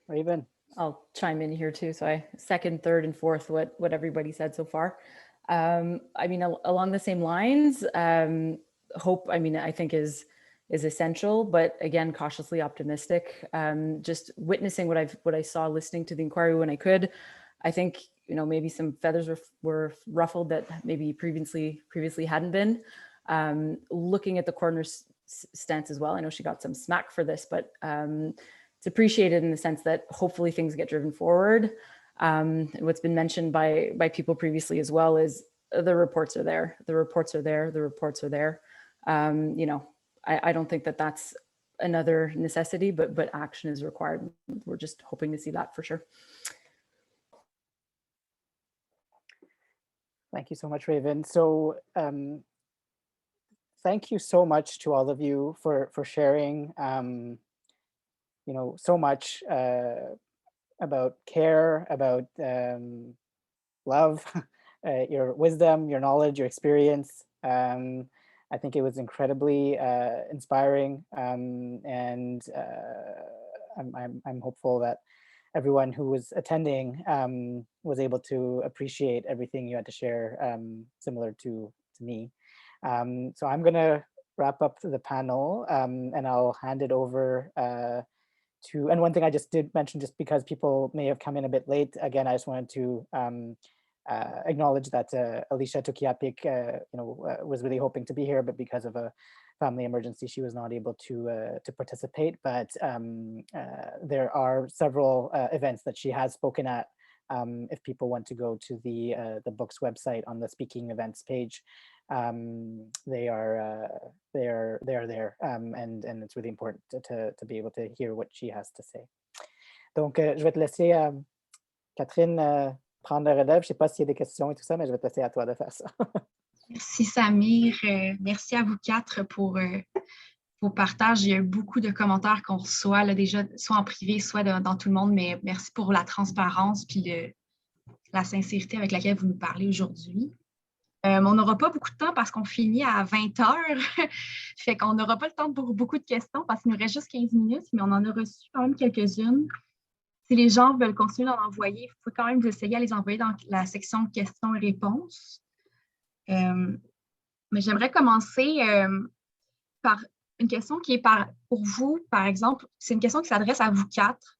Raven? I'll chime in here too. So I second, third, and fourth what everybody said so far. I mean, along the same lines, hope, I mean, I think is essential, but again, cautiously optimistic. Just witnessing what I saw, listening to the inquiry when I could, I think, you know, maybe some feathers were ruffled that maybe previously hadn't been. Looking at the coroner's stance as well, I know she got some smack for this, but it's appreciated in the sense that hopefully things get driven forward. What's been mentioned by people previously as well is the reports are there. The reports are there. The reports are there. You know, I don't think that that's another necessity, but action is required. We're just hoping to see that for sure. Thank you so much, Raven. So thank you so much to all of you for sharing, you know, so much about care, about love, your wisdom, your knowledge, your experience. I think it was incredibly inspiring, and I'm hopeful that everyone who was attending was able to appreciate everything you had to share, similar to me. So I'm going to wrap up the panel, and I'll hand it over and one thing I just did mention, just because people may have come in a bit late, again, I just wanted to acknowledge that Alicia Tukiapik, you know, was really hoping to be here, but because of a family emergency, she was not able to participate. But there are several events that she has spoken at. If people want to go to the book's website on the speaking events page, they are there, and it's really important to be able to hear what she has to say. Donc, je vais te laisser, Catherine, prendre le relève. Je ne sais pas s'il y a des questions et tout ça, mais je vais te laisser à toi de faire ça. Merci Samir, merci à vous quatre pour vos partages. Il y a eu beaucoup de commentaires qu'on reçoit là, déjà, soit en privé, soit dans tout le monde, mais merci pour la transparence et la sincérité avec laquelle vous nous parlez aujourd'hui. On n'aura pas beaucoup de temps parce qu'on finit à 20 heures. Fait qu'on n'aura pas le temps pour beaucoup de questions parce qu'il nous reste juste 15 minutes, mais on en a reçu quand même quelques-unes. Si les gens veulent continuer d'en envoyer, il faut quand même vous essayer à les envoyer dans la section questions et réponses. Mais j'aimerais commencer par une question qui est pour vous, par exemple. C'est une question qui s'adresse à vous quatre.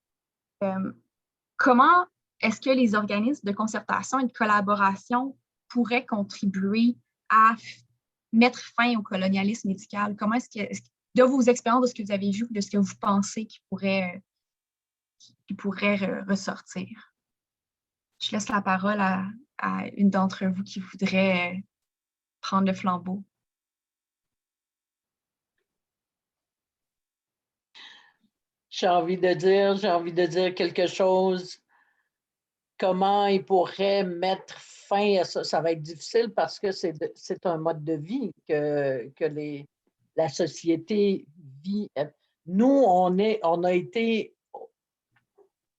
Comment est-ce que les organismes de concertation et de collaboration pourraient contribuer à mettre fin au colonialisme médical? Comment est-ce que, de vos expériences, de ce que vous avez vu, de ce que vous pensez qui pourrait ressortir? Je laisse la parole à une d'entre vous qui voudrait prendre le flambeau. J'ai envie de dire quelque chose. Comment ils pourraient mettre fin à ça? Ça va être difficile parce que c'est un mode de vie que la société vit. Nous, on a été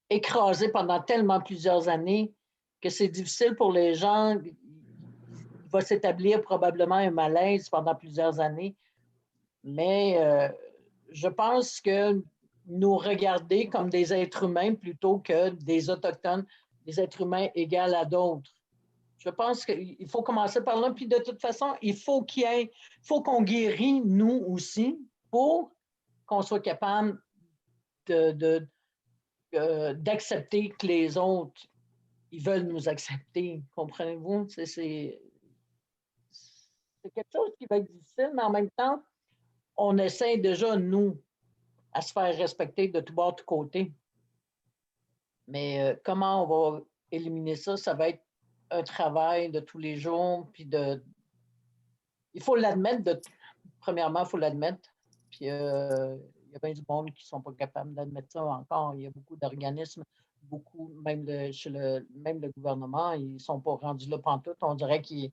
écrasés pendant tellement plusieurs années que c'est difficile pour les gens. Il va s'établir probablement un malaise pendant plusieurs années. Mais je pense que nous regarder comme des êtres humains plutôt que des Autochtones, des êtres humains égaux à d'autres. Je pense qu'il faut commencer par là. Puis de toute façon, il faut qu'on guérisse nous aussi pour qu'on soit capable d'accepter que les autres, ils veulent nous accepter. Comprenez-vous? C'est quelque chose qui va être difficile, mais en même temps, on essaie déjà, nous, à se faire respecter de tout bord, de tout côté. Mais comment on va éliminer ça? Ça va être un travail de tous les jours, puis il faut l'admettre. Premièrement, il faut l'admettre. Puis il y a bien du monde qui ne sont pas capables d'admettre ça encore. Il y a beaucoup d'organismes, même le gouvernement, ils ne sont pas rendus là pantoute. On dirait qu'il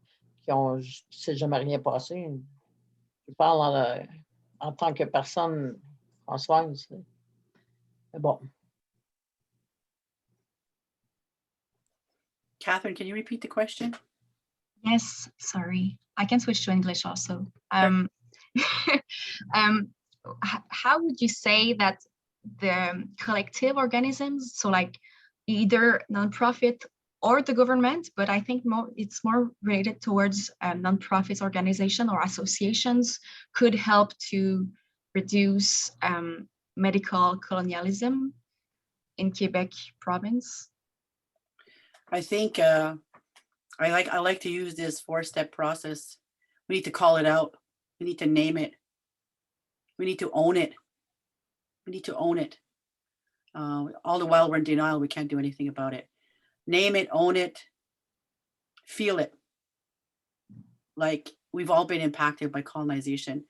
ne s'est jamais rien passé. Je parle en tant que personne, Françoise. Mais bon. Catherine, can you repeat the question? Yes, sorry. I can switch to English also. How would you say that the collective organisms, so like either nonprofit or the government, but I think it's more related towards nonprofit organization or associations, could help to reduce medical colonialism in Quebec province? I think I like to use this 4-step process. We need to call it out. We need to name it. We need to own it. We need to own it. All the while we're in denial, we can't do anything about it. Name it, own it, feel it. Like we've all been impacted by colonization.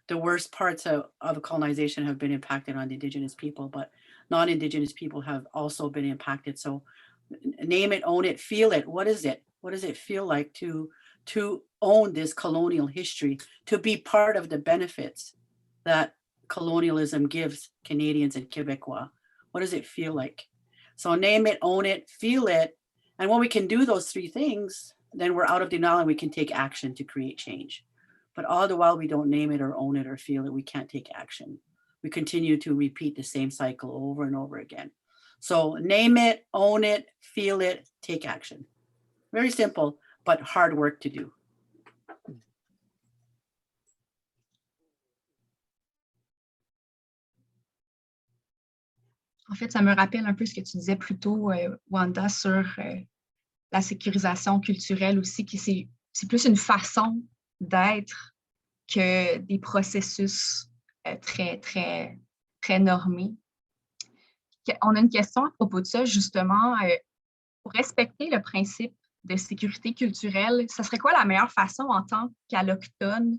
The worst parts of colonization have been impacted on Indigenous people, but non-Indigenous people have also been impacted. So name it, own it, feel it. What is it? What does it feel like to own this colonial history, to be part of the benefits that colonialism gives Canadians and Quebecois? What does it feel like? So name it, own it, feel it. And when we can do those 3 things, then we're out of denial and we can take action to create change. But all the while we don't name it or own it or feel it, we can't take action. We continue to repeat the same cycle over and over again. So name it, own it, feel it, take action. Very simple, but hard work to do. En fait, ça me rappelle un peu ce que tu disais plus tôt, Wanda, sur la sécurisation culturelle aussi, qui c'est plus une façon d'être que des processus très, très, très normés. On a une question à propos de ça, justement. Pour respecter le principe de sécurité culturelle, ce serait quoi la meilleure façon en tant qu'allochtone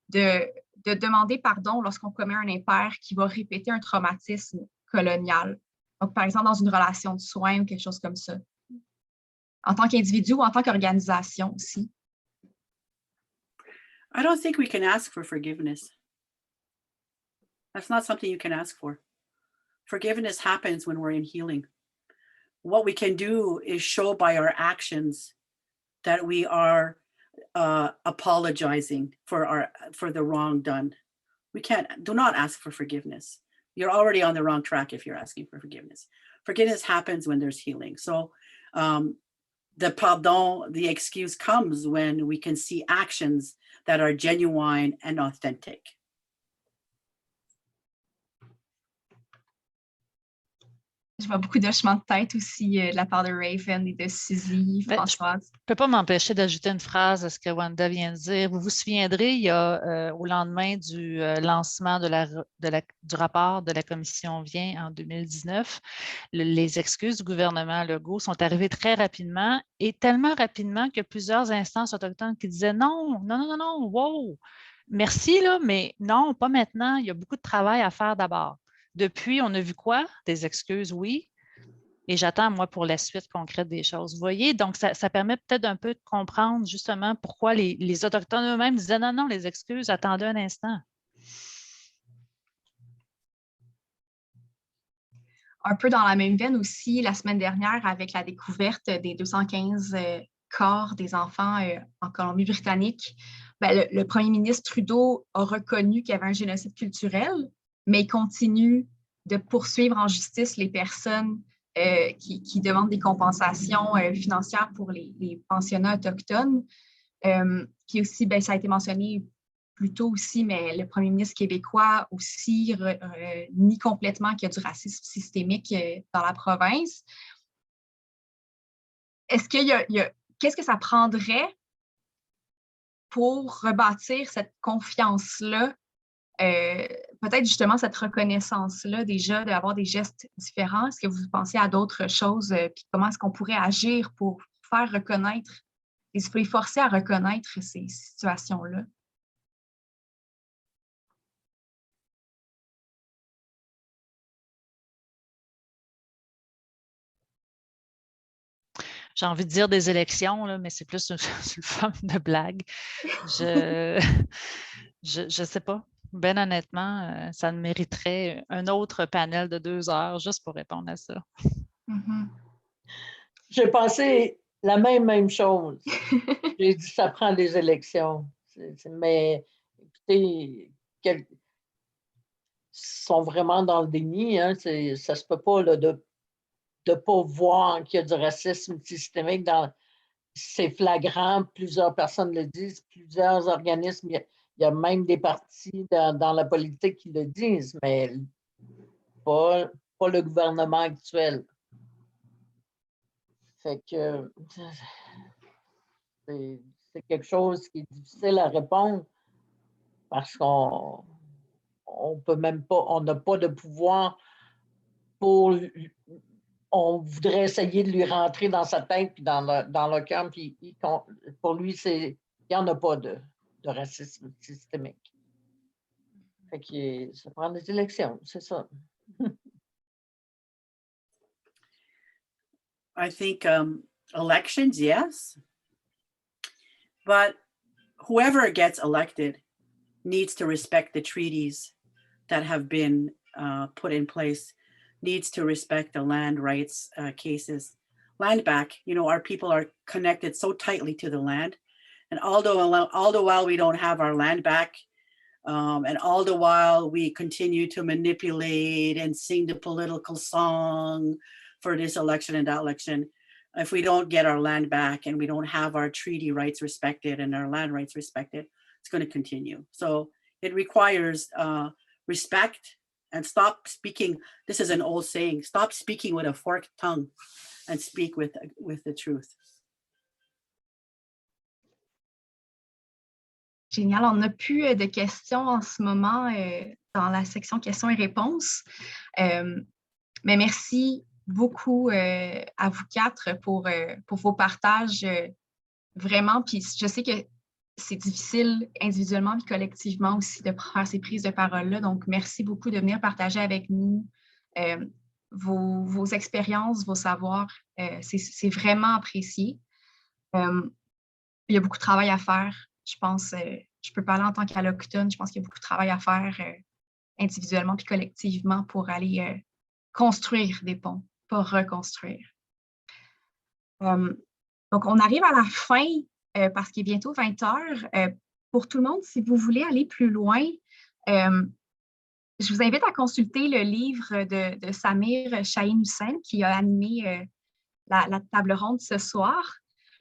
de demander pardon lorsqu'on commet un impair qui va répéter un traumatisme colonial? Donc, par exemple, dans une relation de soins ou quelque chose comme ça. En tant qu'individu ou en tant qu'organisation aussi. I don't think we can ask for forgiveness. That's not something you can ask for. Forgiveness happens when we're in healing. What we can do is show by our actions that we are apologizing for the wrong done. Do not ask for forgiveness. You're already on the wrong track if you're asking for forgiveness. Forgiveness happens when there's healing. So the pardon, the excuse comes when we can see actions that are genuine and authentic. Je vois beaucoup d'hochements de tête aussi de la part de Raven et de Suzy, Françoise. Je ne peux pas m'empêcher d'ajouter une phrase à ce que Wanda vient de dire. Vous vous souviendrez, il y a, au lendemain du lancement du rapport de la commission Vient en 2019, les excuses du gouvernement Legault sont arrivées très rapidement et tellement rapidement que plusieurs instances autochtones qui disaient non, wow, merci, là, mais non, pas maintenant, il y a beaucoup de travail à faire d'abord. Depuis, on a vu quoi? Des excuses, oui. Et j'attends, moi, pour la suite concrète des choses. Vous voyez, donc ça permet peut-être un peu de comprendre justement pourquoi les Autochtones eux-mêmes disaient non, les excuses, attendez un instant. Un peu dans la même veine aussi, la semaine dernière, avec la découverte des 215 corps des enfants en Colombie-Britannique, le premier ministre Trudeau a reconnu qu'il y avait un génocide culturel, mais il continue de poursuivre en justice les personnes qui demandent des compensations financières pour les pensionnats autochtones. Puis aussi, ça a été mentionné plus tôt aussi, mais le premier ministre québécois aussi nie complètement qu'il y a du racisme systémique dans la province. Est-ce qu'est-ce que ça prendrait pour rebâtir cette confiance-là? Peut-être justement cette reconnaissance-là déjà, d'avoir des gestes différents. Est-ce que vous pensez à d'autres choses? Puis comment est-ce qu'on pourrait agir pour faire reconnaître, les forcer à reconnaître ces situations-là? J'ai envie de dire des élections, là, mais c'est plus une forme de blague. Je sais pas. Ben honnêtement, ça mériterait un autre panel de 2 heures juste pour répondre à ça. Mm-hmm. J'ai pensé la même chose. J'ai dit ça prend des élections. Mais écoutez, ils sont vraiment dans le déni. Hein, ça se peut pas là, de ne pas voir qu'il y a du racisme systémique. C'est flagrant, plusieurs personnes le disent, plusieurs organismes. Il y a même des partis dans la politique qui le disent, mais pas le gouvernement actuel. Fait que c'est quelque chose qui est difficile à répondre parce qu'on peut même pas, on n'a pas de pouvoir pour. On voudrait essayer de lui rentrer dans sa tête puis dans le cœur, puis pour lui, il n'y en a pas de racisme systémique. Fait que ça prend des élections, c'est ça. I think elections, yes. But whoever gets elected needs to respect the treaties that have been put in place, needs to respect the land rights cases. Land back, our people are connected so tightly to the land. And all the while we don't have our land back, and all the while we continue to manipulate and sing the political song for this election and that election. If we don't get our land back and we don't have our treaty rights respected and our land rights respected, it's going to continue. So it requires respect and stop speaking. This is an old saying, stop speaking with a forked tongue and speak with the truth. Génial. On n'a plus de questions en ce moment dans la section questions et réponses. Mais merci beaucoup à vous quatre pour vos partages vraiment. Puis je sais que c'est difficile individuellement et collectivement aussi de faire ces prises de parole-là. Donc, merci beaucoup de venir partager avec nous vos expériences, vos savoirs. C'est vraiment apprécié. Il y a beaucoup de travail à faire. Je pense, je peux parler en tant qu'allochtone, je pense qu'il y a beaucoup de travail à faire individuellement puis collectivement pour aller construire des ponts, pas reconstruire. Donc, on arrive à la fin parce qu'il est bientôt 20 heures. Pour tout le monde, si vous voulez aller plus loin, je vous invite à consulter le livre de Samir Chahine-Hussein qui a animé la table ronde ce soir.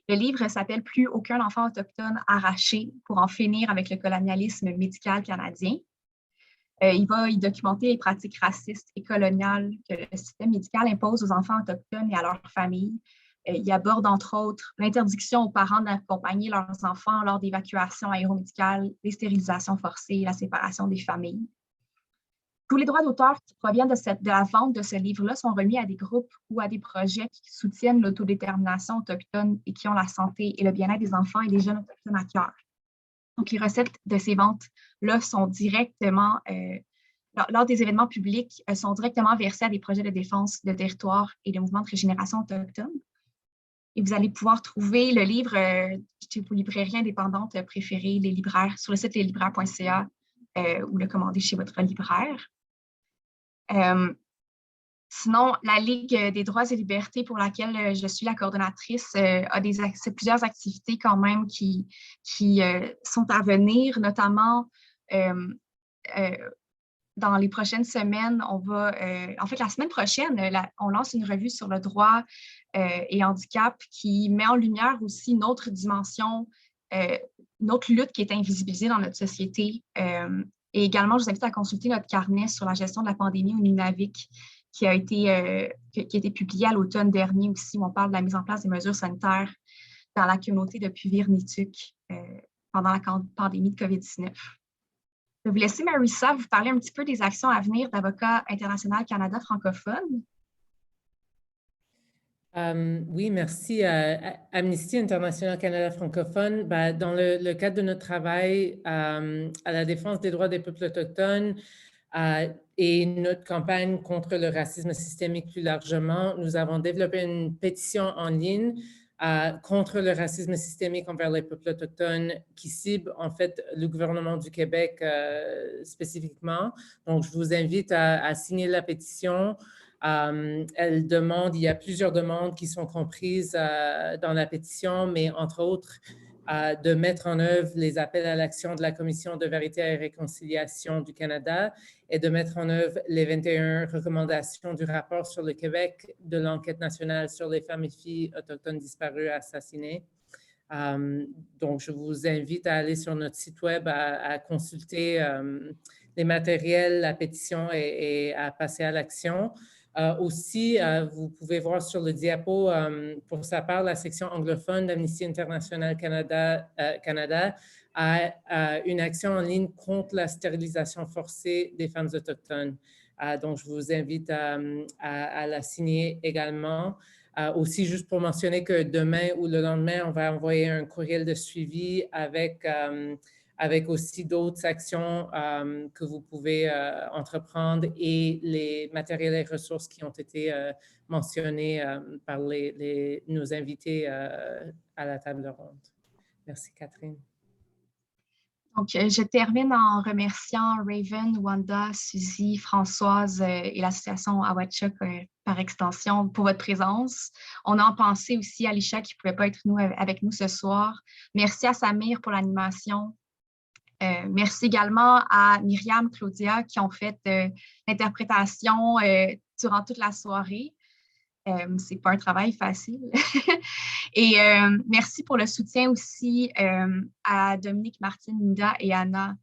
Le livre s'appelle « Plus aucun enfant autochtone arraché pour en finir avec le colonialisme médical canadien ». Il va y documenter les pratiques racistes et coloniales que le système médical impose aux enfants autochtones et à leurs familles. Il aborde, entre autres, l'interdiction aux parents d'accompagner leurs enfants lors d'évacuations aéromédicales, les stérilisations forcées et la séparation des familles. Tous les droits d'auteur qui proviennent de la vente de ce livre-là sont remis à des groupes ou à des projets qui soutiennent l'autodétermination autochtone et qui ont la santé et le bien-être des enfants et des jeunes autochtones à cœur. Donc, les recettes de ces ventes-là sont directement, lors des événements publics, sont directement versées à des projets de défense de territoire et de mouvements de régénération autochtone. Et vous allez pouvoir trouver le livre chez vos librairies indépendantes préférées, les libraires, sur le site leslibraires.ca ou le commander chez votre libraire. Sinon, la Ligue des droits et libertés pour laquelle je suis la coordonnatrice a plusieurs activités quand même qui sont à venir, notamment dans les prochaines semaines, en fait, la semaine prochaine, on lance une revue sur le droit et handicap qui met en lumière aussi une autre dimension, une autre lutte qui est invisibilisée dans notre société. Et également, je vous invite à consulter notre carnet sur la gestion de la pandémie au Nunavik qui a été publié à l'automne dernier aussi, où on parle de la mise en place des mesures sanitaires dans la communauté de Puvirnituk pendant la pandémie de COVID-19. Je vais vous laisser Marissa vous parler un petit peu des actions à venir d'Avocats International Canada francophone. Oui, merci. Amnesty International Canada francophone, dans le cadre de notre travail à la défense des droits des peuples autochtones et notre campagne contre le racisme systémique plus largement, nous avons développé une pétition en ligne contre le racisme systémique envers les peuples autochtones qui cible en fait le gouvernement du Québec spécifiquement. Donc, je vous invite à signer la pétition. Il y a plusieurs demandes qui sont comprises dans la pétition, mais entre autres, de mettre en œuvre les appels à l'action de la Commission de vérité et réconciliation du Canada et de mettre en œuvre les 21 recommandations du rapport sur le Québec de l'enquête nationale sur les femmes et filles autochtones disparues et assassinées. Donc, je vous invite à aller sur notre site web, à consulter les matériels, la pétition et à passer à l'action. Aussi, vous pouvez voir sur le diapo, pour sa part, la section anglophone d'Amnesty International Canada a une action en ligne contre la stérilisation forcée des femmes autochtones. Donc, je vous invite à la signer également. Aussi, juste pour mentionner que demain ou le lendemain, on va envoyer un courriel de suivi avec aussi d'autres actions que vous pouvez entreprendre et les matériels et ressources qui ont été mentionnés par nos invités à la table ronde. Merci, Catherine. Donc, je termine en remerciant Raven, Wanda, Suzy, Françoise et l'association Awatchuk par extension pour votre présence. On a en pensé aussi à Alicia qui ne pouvait pas être avec nous ce soir. Merci à Samir pour l'animation. Merci également à Myriam, Claudia qui ont fait l'interprétation durant toute la soirée. Ce n'est pas un travail facile. Et merci pour le soutien aussi à Dominique, Martine, Linda et Anna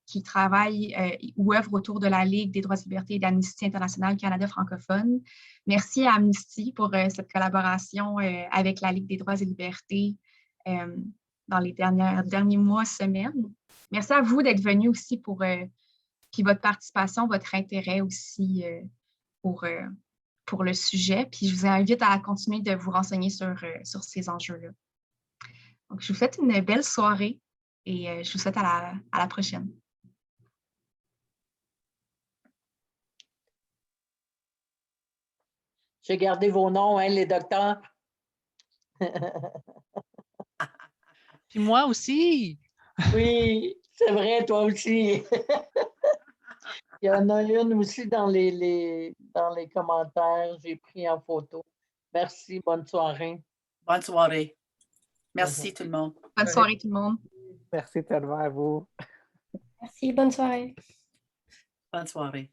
qui travaillent ou œuvrent autour de la Ligue des droits et libertés d'Amnesty International Canada francophone. Merci à Amnesty pour cette collaboration avec la Ligue des droits et libertés dans les derniers mois, semaines. Merci à vous d'être venus aussi puis votre participation, votre intérêt aussi pour le sujet. Puis je vous invite à continuer de vous renseigner sur ces enjeux-là. Donc, je vous souhaite une belle soirée et je vous souhaite à la prochaine. J'ai gardé vos noms, hein, les docteurs. Puis moi aussi. Oui, c'est vrai, toi aussi. Il y en a une aussi dans les commentaires. J'ai pris en photo. Merci, bonne soirée. Bonne soirée. Merci tout le monde. Bonne soirée tout le monde. Merci tellement à vous. Merci, bonne soirée. Bonne soirée.